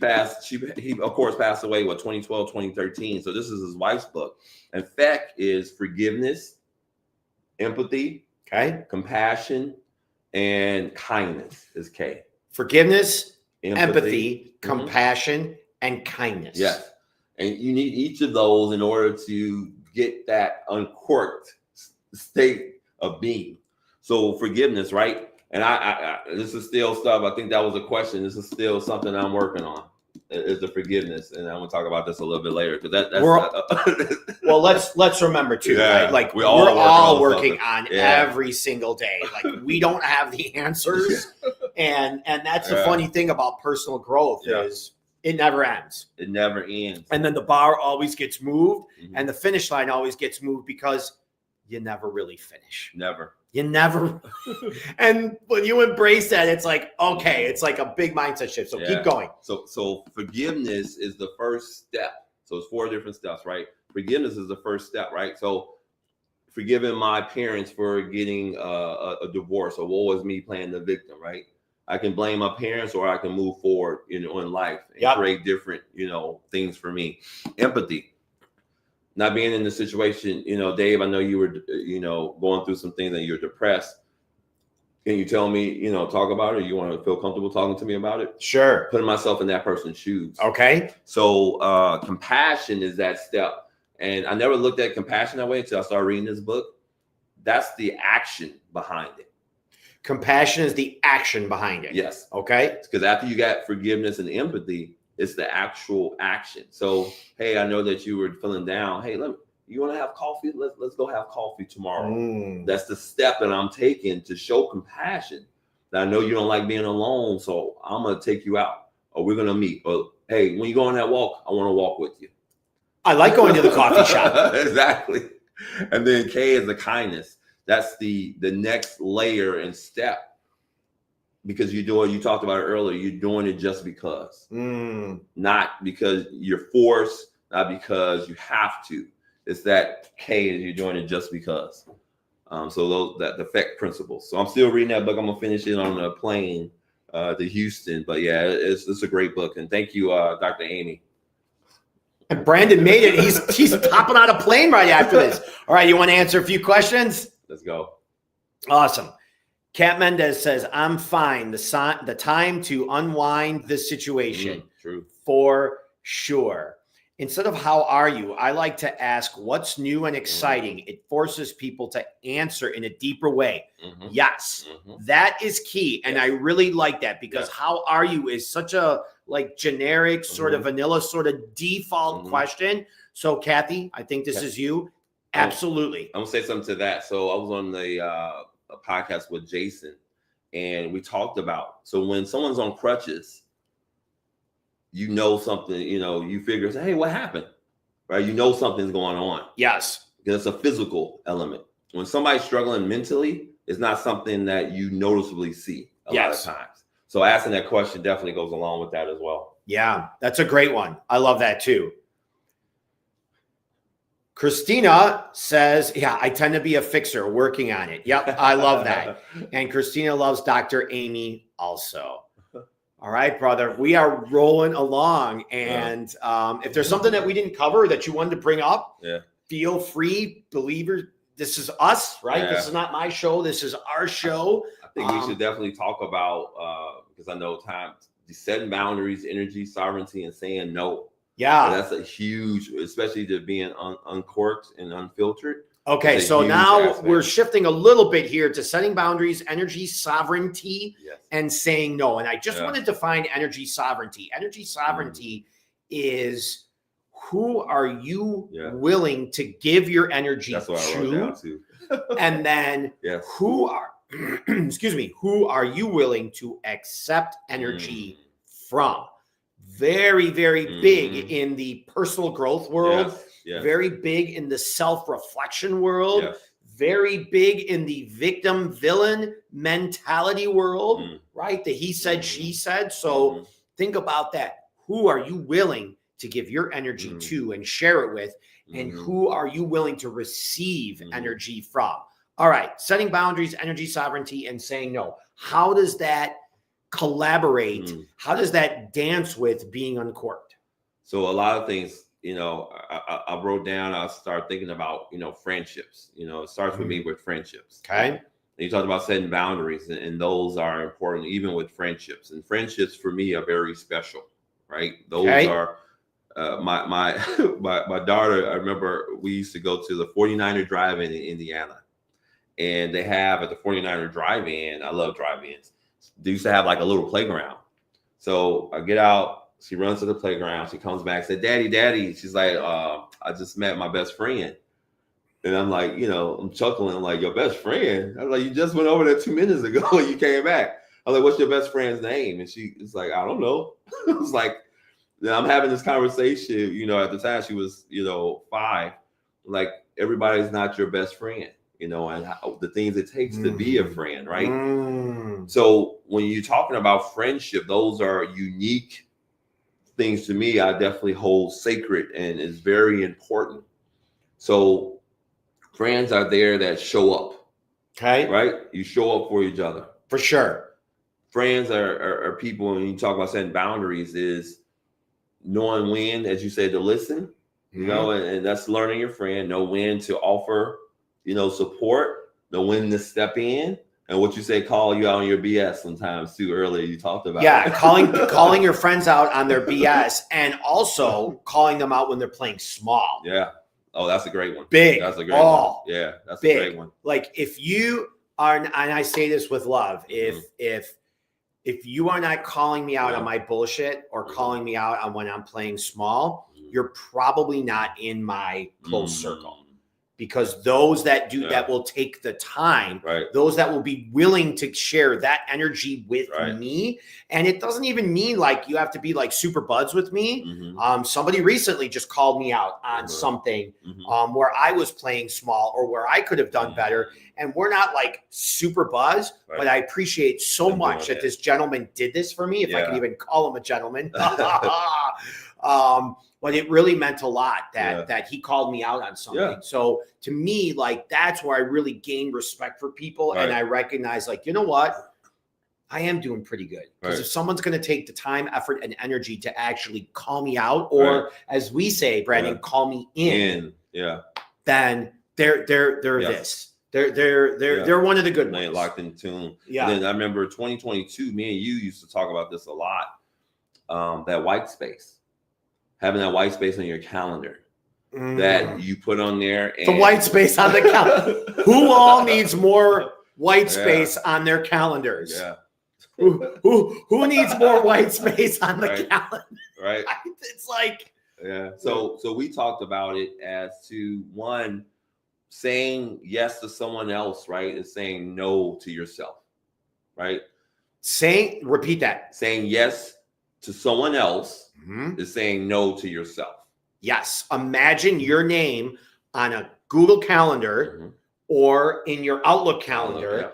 of course passed away, 2012, 2013. So this is his wife's book. And FEC is forgiveness, empathy, okay. compassion, and kindness is K. Forgiveness, empathy, compassion, and kindness. Yes. And you need each of those in order to get that uncorked state of being. So forgiveness, right? And I this is still stuff. I think that was a question. This is still something I'm working on. Is the forgiveness, and I'm gonna talk about this a little bit later because that's well. Let's remember too, right? Like we're all working on every single day. Like we don't have the answers, and that's the funny thing about personal growth is it never ends. It never ends, and then the bar always gets moved, and the finish line always gets moved because you never really finish. You never. And when you embrace that, it's like, okay, it's like a big mindset shift. So keep going. So forgiveness is the first step. So it's 4 different steps, right? Forgiveness is the first step, right? So forgiving my parents for getting a divorce, or what was me playing the victim, right? I can blame my parents, or I can move forward, in life and create different, things for me. Empathy. Not being in the situation, Dave, I know you were, going through some things and you're depressed. Can you tell me, talk about it? You want to feel comfortable talking to me about it? Sure. Putting myself in that person's shoes. Okay. So compassion is that step. And I never looked at compassion that way until I started reading this book. That's the action behind it. Compassion is the action behind it. Yes. Okay. Because after you got forgiveness and empathy, it's the actual action. So, hey, I know that you were feeling down. Hey, you want to have coffee? Let's go have coffee tomorrow. That's the step that I'm taking to show compassion. That I know you don't like being alone, so I'm gonna take you out, or we're gonna meet. Or hey, when you go on that walk, I want to walk with you. I like going to the coffee shop. Exactly. And then K is the kindness. That's the next layer and step. Because you talked about it earlier, you're doing it just because. Not because you're forced, not because you have to. It's that K is you're doing it just because. So that the effect principles. So I'm still reading that book. I'm gonna finish it on a plane to Houston. But yeah, it's a great book. And thank you, Dr. Amy. And Brandon made it. He's hopping on a plane right after this. All right, you want to answer a few questions? Let's go. Awesome. Kat Mendez says, I'm fine. The time to unwind this situation. True. For sure. Instead of how are you, I like to ask what's new and exciting. It forces people to answer in a deeper way. Yes, that is key. And I really like that because how are you is such a generic sort of vanilla sort of default question. So Kathy, I think this is you. Absolutely. I'm gonna say something to that. So I was on a podcast with Jason, and we talked about, so when someone's on crutches, something, you figure, hey, what happened? Right? Something's going on. Yes. Because it's a physical element. When somebody's struggling mentally, it's not something that you noticeably see a lot of times. So asking that question definitely goes along with that as well. Yeah, that's a great one. I love that too. Christina says, yeah, I tend to be a fixer working on it. Yep, I love that. And Christina loves Dr. Amy also. All right, brother, we are rolling along. And if there's something that we didn't cover that you wanted to bring up, feel free, believer. This is us, right? Yeah. This is not my show. This is our show. I think we should definitely talk about, because I know setting boundaries, energy, sovereignty, and saying no. Yeah. So that's a huge, especially to being uncorked and unfiltered. Okay, so now we're shifting a little bit here to setting boundaries, energy sovereignty, and saying no. And I just wanted to define energy sovereignty. Energy sovereignty is who are you willing to give your energy That's what I wrote down too. And then who are you willing to accept energy from? Very, very big in the personal growth world. Very big in the self-reflection world. Very big in the victim-villain mentality world, right? The he said, she said. So think about that. Who are you willing to give your energy to and share it with? And who are you willing to receive energy from? All right, setting boundaries, energy sovereignty, and saying no. How does that collaborate? How does that dance with being uncorked? So a lot of things, I wrote down, I started thinking about, friendships. It starts with me with friendships. Okay. And you talked about setting boundaries, and those are important, even with friendships. And friendships for me are very special, right? Those are my my daughter. I remember we used to go to the 49er drive-in in Indiana, and they have at the 49er drive-in. I love drive-ins. They used to have like a little playground. So I get out. She runs to the playground. She comes back, said, Daddy. She's like, I just met my best friend. And I'm like, I'm chuckling. I'm like, your best friend? I was like, you just went over there 2 minutes ago and you came back. I was like, what's your best friend's name? And she was like, I don't know. I was like, I'm having this conversation, at the time she was, 5. Like, everybody's not your best friend, and how, the things it takes to be a friend, right? So when you're talking about friendship, those are unique things to me. I definitely hold sacred and is very important. So friends are there that show up. Okay. Right? You show up for each other. For sure. Friends are people, when you talk about setting boundaries, is knowing when, as you said, to listen, and that's learning your friend, know when to offer, support, know when to step in. And what you say, call you out on your BS sometimes too. Earlier you talked about. Yeah, calling your friends out on their BS, and also calling them out when they're playing small. Yeah. Oh, that's a great one. Big. That's a great one. Yeah, that's big. A great one. Like, if you are, and I say this with love, if you are not calling me out on my bullshit or calling me out on when I'm playing small, you're probably not in my close circle. Because those that do that will take the time, those that will be willing to share that energy with me. And it doesn't even mean like you have to be like super buds with me. Somebody recently just called me out on something where I was playing small or where I could have done better. And we're not like super buzz, but I appreciate so much that this gentleman did this for me, if I can even call him a gentleman. But it really meant a lot that he called me out on something. So to me, like, that's where I really gain respect for people. And I recognize, like, you know what? I am doing pretty good. Because if someone's going to take the time, effort, and energy to actually call me out, or as we say, Brandon, call me in, then they're this. They're one of the good ones. Locked in tune. Yeah. And then I remember 2022, me and you used to talk about this a lot. That white space. Having that white space on your calendar that you put on there. And the white space on the calendar. Who all needs more white space on their calendars? Yeah. Who needs more white space on the calendar? Right. It's like. Yeah. So we talked about it as to one, saying yes to someone else, right, is saying no to yourself, right? Repeat that. Saying yes to someone else is saying no to yourself. Yes. Imagine your name on a Google Calendar or in your Outlook calendar.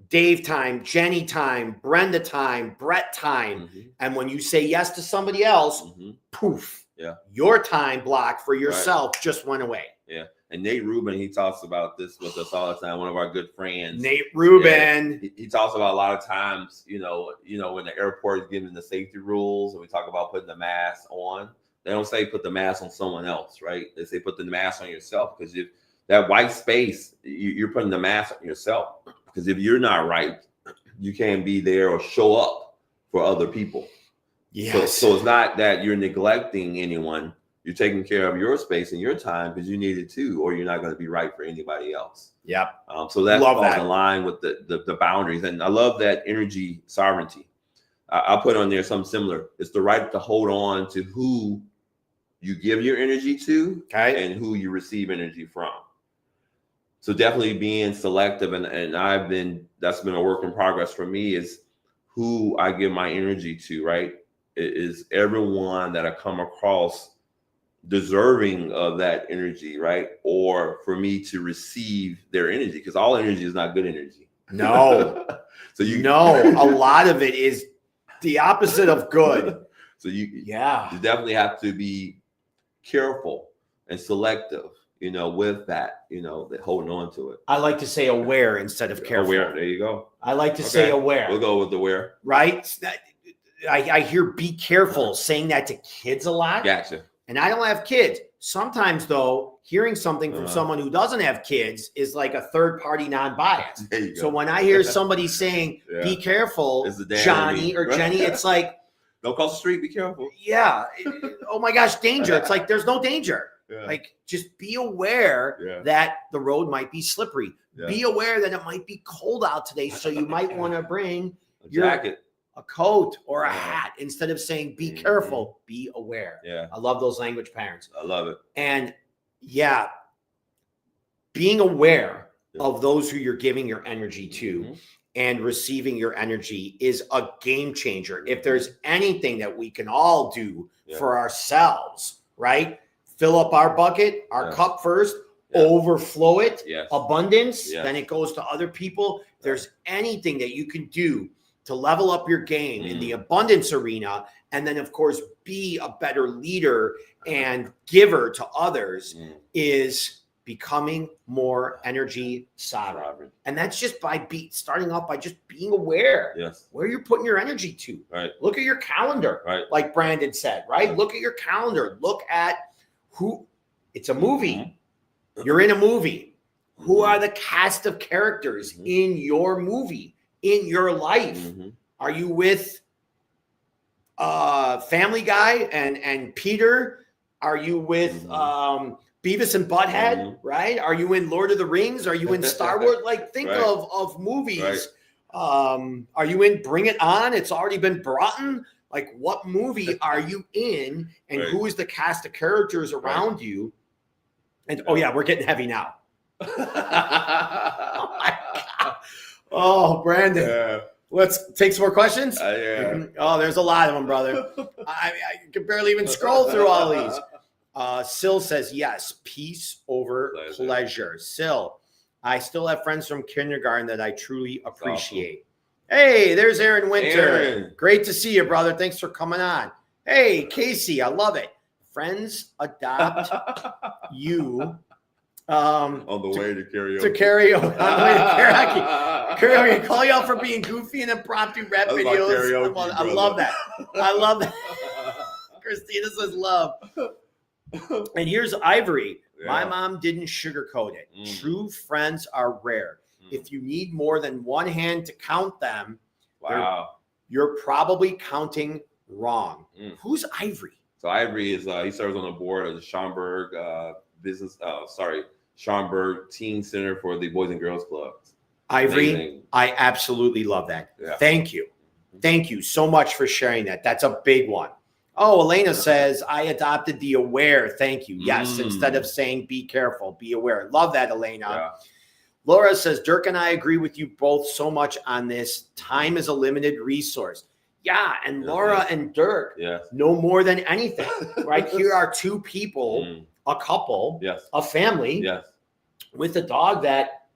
Dave time, Jenny time, Brenda time, Brett time. And when you say yes to somebody else, poof, your time block for yourself just went away. Yeah. And Nate Rubin, he talks about this with us all the time. One of our good friends. Nate Rubin. Yeah, he talks about a lot of times, when the airport is giving the safety rules and we talk about putting the mask on, they don't say put the mask on someone else, right? They say put the mask on yourself, because if that white space, you're putting the mask on yourself. Because if you're not right, you can't be there or show up for other people. Yes. So it's not that you're neglecting anyone. You're taking care of your space and your time because you need it too, or you're not going to be right for anybody else. Yep. So that falls in line with the boundaries. And I love that energy sovereignty. I'll put on there something similar. It's the right to hold on to who you give your energy to and who you receive energy from. So definitely being selective. And that's been a work in progress for me, is who I give my energy to, right? It is everyone that I come across deserving of that energy, right? Or for me to receive their energy, because all energy is not good energy. No. So a lot of it is the opposite of good. So you definitely have to be careful and selective with that, that holding on to it. I like to say aware instead of careful. Aware. There you go. I like to say aware. We'll go with aware. Right? I hear be careful saying that to kids a lot. Gotcha. And I don't have kids. Sometimes, though, hearing something from someone who doesn't have kids is like a third-party non-biased. So when I hear somebody saying, be careful, Johnny or Jenny, it's like, don't cross the street, be careful. Yeah. Oh, my gosh, danger. It's like there's no danger. Yeah. Like, just be aware that the road might be slippery. Yeah. Be aware that it might be cold out today, so you might want to bring a jacket, a coat, or a hat instead of saying be careful. Be aware. Yeah, I love those language patterns. I love it. And being aware of those who you're giving your energy to and receiving your energy is a game changer. If there's anything that we can all do for ourselves, right? Fill up our bucket, our cup first, overflow it, abundance, then it goes to other people. If there's anything that you can do to level up your game in the abundance arena, and then, of course, be a better leader and giver to others, is becoming more energy sovereign. And that's just by starting off by just being aware where you're putting your energy to. Right. Look at your calendar, like Brandon said, right? Look at your calendar. Look at it's a movie. You're in a movie. Who are the cast of characters in your movie, in your life? Are you with Family Guy and Peter? Are you with Beavis and Butthead, right? Are you in Lord of the Rings? Are you in Star Wars? Like, think of movies. Are you in Bring It On? It's already been brought in. Like, what movie are you in, and who is the cast of characters around you? And we're getting heavy now. Oh my God. Oh, Brandon. Let's take some more questions. Oh, there's a lot of them, brother. I can barely even scroll through all these. Sil says, yes, peace over pleasure. Sil, I still have friends from kindergarten that I truly appreciate. Hey, there's Aaron Winter. Aaron. Great to see you, brother. Thanks for coming on. Hey, Casey, I love it. Friends adopt you. On the way to karaoke. To karaoke. On the way to karaoke. Call you out for being goofy and impromptu rap videos. I love that. I love that. Christina says love. And here's Ivory. My mom didn't sugarcoat it. True friends are rare. If you need more than one hand to count them, you're probably counting wrong. Who's Ivory? So Ivory is he serves on the board of the Schaumburg Schaumburg Teen Center for the Boys and Girls Clubs. Ivory, amazing. I absolutely love that. Thank you. Thank you so much for sharing that. That's a big one. Oh, Elena says, I adopted the aware. Thank you. Yes, instead of saying be careful, be aware. Love that, Elena. Laura says, Dirk and I agree with you both so much on this. Time is a limited resource. Yeah, and Laura and Dirk know more than anything, right? Here are two people, a couple, a family, with a dog that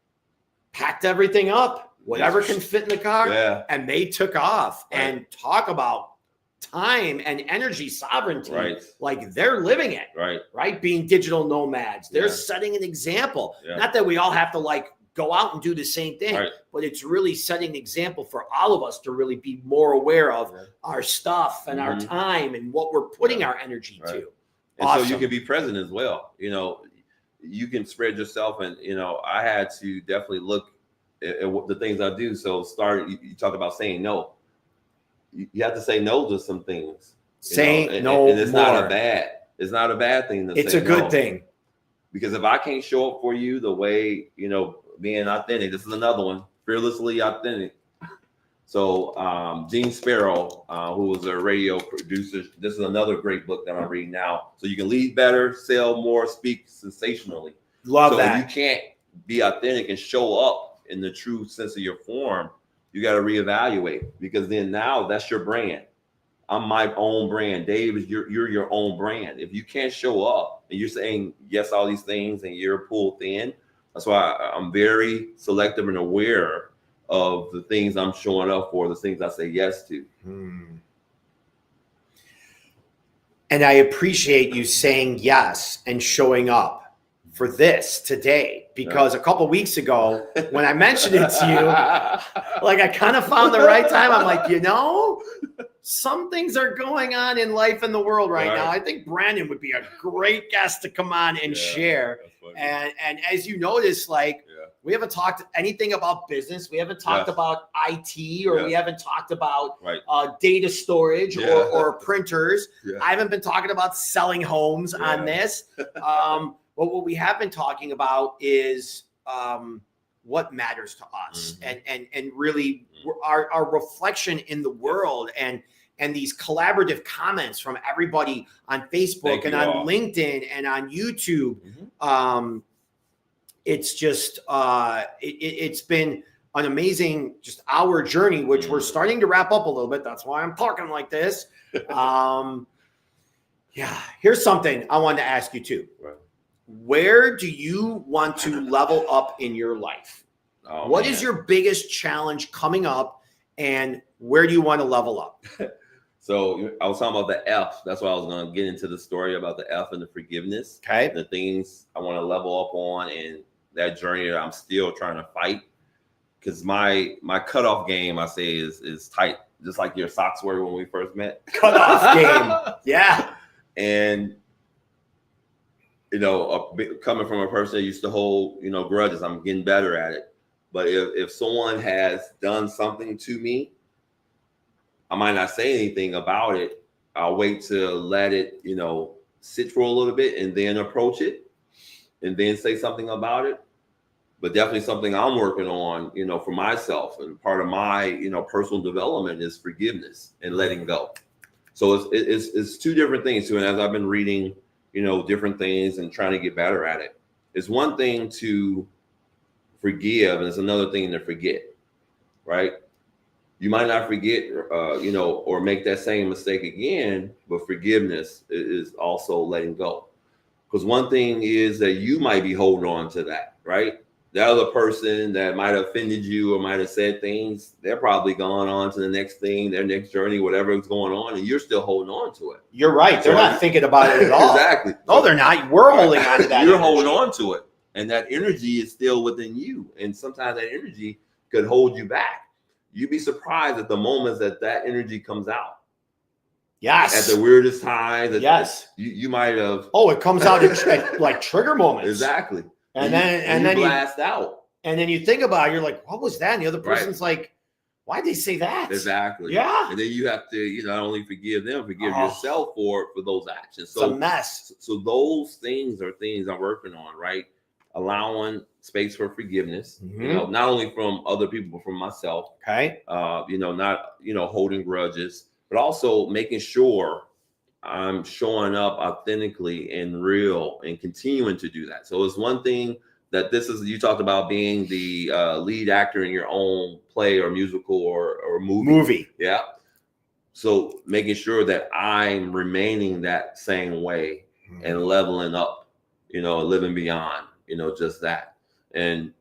packed everything up, whatever can fit in the car, and they took off. And talk about time and energy sovereignty, like they're living it, right? Being digital nomads. They're setting an example. Not that we all have to like go out and do the same thing, but it's really setting an example for all of us to really be more aware of our stuff and our time and what we're putting our energy to. And so you can be present as well. You can spread yourself, and I had to definitely look at the things I do. So you talk about saying no. You have to say no to some things. Saying no, and it's not a bad thing. It's a good thing. Because if I can't show up for you the way, being authentic, this is another one, fearlessly authentic. So Gene Sparrow, who was a radio producer, this is another great book that I'm reading now. So you can lead better, sell more, speak sensationally. Love that. If you can't be authentic and show up in the true sense of your form, you got to reevaluate, because then now that's your brand. I'm my own brand. Dave, you're your own brand. If you can't show up and you're saying yes, all these things, and you're pulled thin, that's why I'm very selective and aware of the things I'm showing up for, the things I say yes to. And I appreciate you saying yes and showing up. for this today, because a couple weeks ago when I mentioned it to you, like I kind of found the right time. I'm like, some things are going on in life in the world right now. I think Brandon would be a great guest to come on and share. And as you notice, like we haven't talked anything about business. We haven't talked about IT, or we haven't talked about data storage or printers. I haven't been talking about selling homes on this. But what we have been talking about is what matters to us, and really our reflection in the world, and these collaborative comments from everybody on Facebook and on LinkedIn and on YouTube. It's just it's been an amazing just our journey, which we're starting to wrap up a little bit. That's why I'm talking like this. Here's something I wanted to ask you too. Where do you want to level up in your life? What is your biggest challenge coming up, and where do you want to level up? So I was talking about the F. That's why I was going to get into the story about the F and the forgiveness. Okay. The things I want to level up on, and that journey that I'm still trying to fight. Because my cutoff game, I say, is tight, just like your socks were when we first met. Cutoff game. Yeah. And coming from a person that used to hold, grudges, I'm getting better at it. But if someone has done something to me, I might not say anything about it. I'll wait to let it, sit for a little bit and then approach it and then say something about it. But definitely something I'm working on, for myself. And part of my, personal development is forgiveness and letting go. So it's two different things too. And as I've been reading, different things and trying to get better at it, it's one thing to forgive, and it's another thing to forget, right? You might not forget, or make that same mistake again, but forgiveness is also letting go. Because one thing is that you might be holding on to that, right? The other person that might have offended you or might have said things, they're probably gone on to the next thing, their next journey, whatever is going on, and you're still holding on to it. You're right. They're not thinking about it at all. Exactly. No, they're not. We're holding on to that. You're holding on to it. And that energy is still within you. And sometimes that energy could hold you back. You'd be surprised at the moments that energy comes out. Yes. At the weirdest times. Yes. You might have. Oh, it comes out at like trigger moments. Exactly. And then you blast out. And then you think about it, you're like, what was that? And the other person's like, why'd they say that? Exactly. Yeah. And then you have to, not only forgive them, forgive yourself for those actions. So it's a mess. So those things are things I'm working on, right? Allowing space for forgiveness, not only from other people, but from myself. Okay. Not, holding grudges, but also making sure I'm showing up authentically and real and continuing to do that. So it's one thing that you talked about being the lead actor in your own play or musical or movie. Yeah. So making sure that I'm remaining that same way and leveling up, living beyond, just that. And,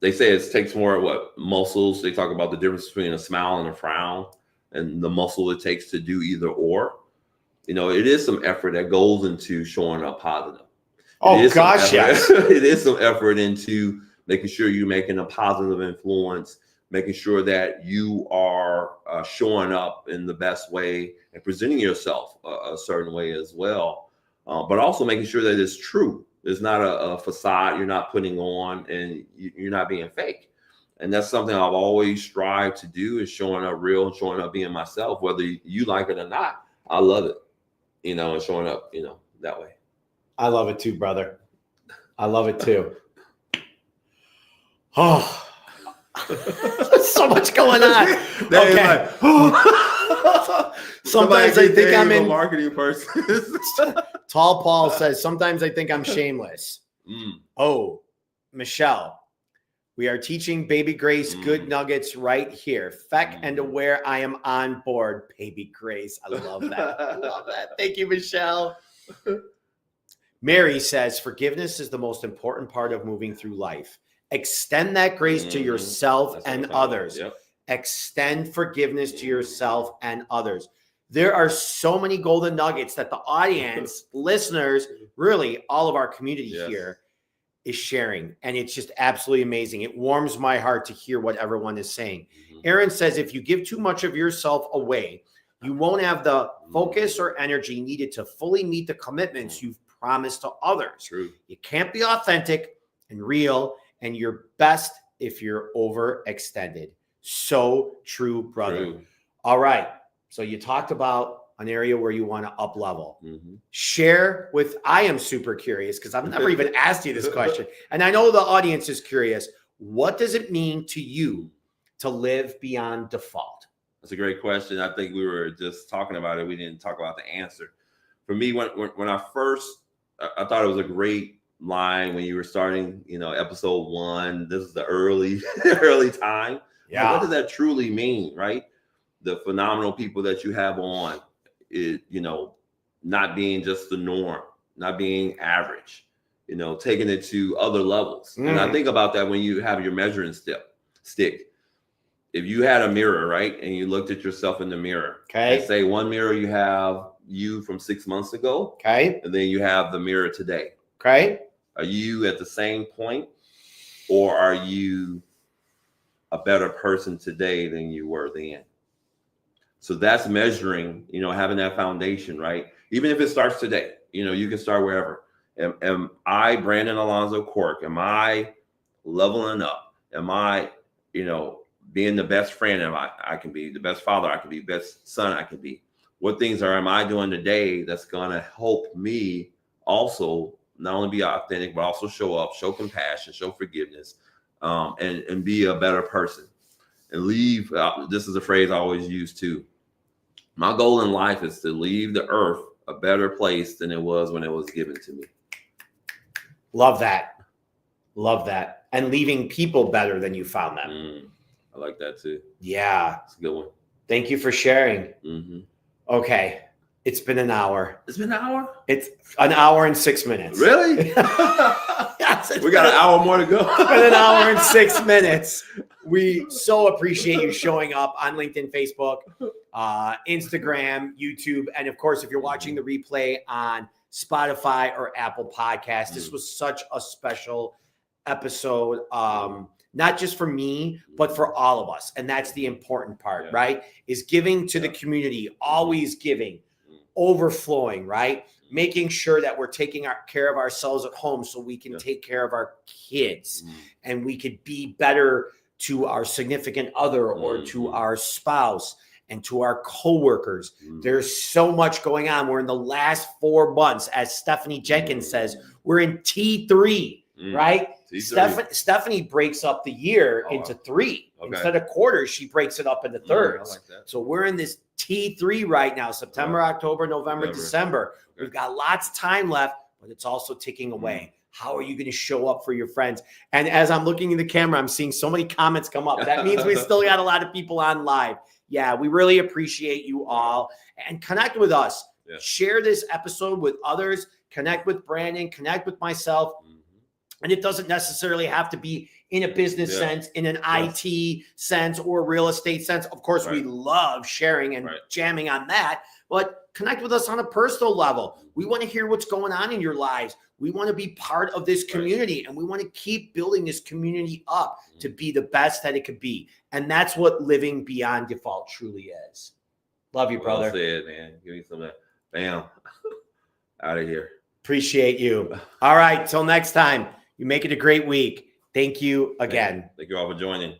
they say it takes more muscles. They talk about the difference between a smile and a frown and the muscle it takes to do either or. It is some effort that goes into showing up positive. Oh, gosh, yes. It is some effort into making sure you're making a positive influence, making sure that you are showing up in the best way and presenting yourself a certain way as well. But also making sure that it's true. It's not a facade you're not putting on, and you're not being fake. And that's something I've always strived to do, is showing up real and showing up being myself, whether you like it or not. I love it, and showing up, that way. I love it too, brother. I love it too. Oh, there's so much going on. Okay. Sometimes I think I'm a marketing person. Tall Paul says, sometimes I think I'm shameless. Oh, Michelle, we are teaching Baby Grace good nuggets right here. Feck and aware I am on board. Baby Grace. I love that. I love that. Thank you, Michelle. Mary says, forgiveness is the most important part of moving through life. Extend that grace to yourself and others. Yep. Extend forgiveness to yourself and others. There are so many golden nuggets that the audience, listeners, really all of our community here is sharing. And it's just absolutely amazing. It warms my heart to hear what everyone is saying. Aaron says, if you give too much of yourself away, you won't have the focus or energy needed to fully meet the commitments you've promised to others. True. You can't be authentic and real and your best if you're overextended. So true, brother. True. All right. So you talked about an area where you want to up level. Share with, I am super curious because I've never even asked you this question. And I know the audience is curious. What does it mean to you to live beyond default? That's a great question. I think we were just talking about it. We didn't talk about the answer. For me, when I first, I thought it was a great line when you were starting, episode 1. This is the early time. Yeah. Like, what does that truly mean, right? The phenomenal people that you have on, not being just the norm, not being average, taking it to other levels. And I think about that when you have your measuring stick. If you had a mirror, right, and you looked at yourself in the mirror, and say one mirror you have you from 6 months ago, and then you have the mirror today. Are you at the same point, or are you a better person today than you were then? So that's measuring, having that foundation, right? Even if it starts today, you can start wherever. Am I, Brandon Alonzo Cork, am I leveling up? Am I, being the best friend I can be, the best father I can be, best son I can be? What things am I doing today that's going to help me also not only be authentic, but also show up, show compassion, show forgiveness, and be a better person? And leave, this is a phrase I always use too. My goal in life is to leave the earth a better place than it was when it was given to me. Love that. Love that. And leaving people better than you found them. I like that too. Yeah. It's a good one. Thank you for sharing. Okay. It's been an hour. It's been an hour? It's an hour and 6 minutes. Really? Yes, we got an hour more to go. It's been an hour and 6 minutes. We so appreciate you showing up on LinkedIn, Facebook, Instagram, YouTube. And of course, if you're watching the replay on Spotify or Apple Podcasts, this was such a special episode. Not just for me, but for all of us. And that's the important part, right? Is giving to the community, always giving, overflowing, right? Making sure that we're taking care of ourselves at home so we can take care of our kids and we could be better to our significant other or to our spouse and to our coworkers. There's so much going on. We're in the last 4 months, as Stephanie Jenkins says, we're in T3, right? Stephanie breaks up the year into 3. Instead of quarters, she breaks it up into thirds. Like that. So we're in this T3 right now, September, October, November, December. We've got lots of time left, but it's also ticking away. How are you going to show up for your friends? And as I'm looking in the camera, I'm seeing so many comments come up. That means we still got a lot of people on live. Yeah, we really appreciate you all. And connect with us. Share this episode with others. Connect with Brandon. Connect with myself. And it doesn't necessarily have to be in a business sense, in an IT sense, or real estate sense. Of course, we love sharing and jamming on that, but connect with us on a personal level. We want to hear what's going on in your lives. We want to be part of this community, and we want to keep building this community up to be the best that it could be. And that's what living beyond default truly is. Love you, brother. Well said, man. Give me some of that. Bam. Out of here. Appreciate you. All right. Till next time. You make it a great week. Thank you again. Thank you all for joining.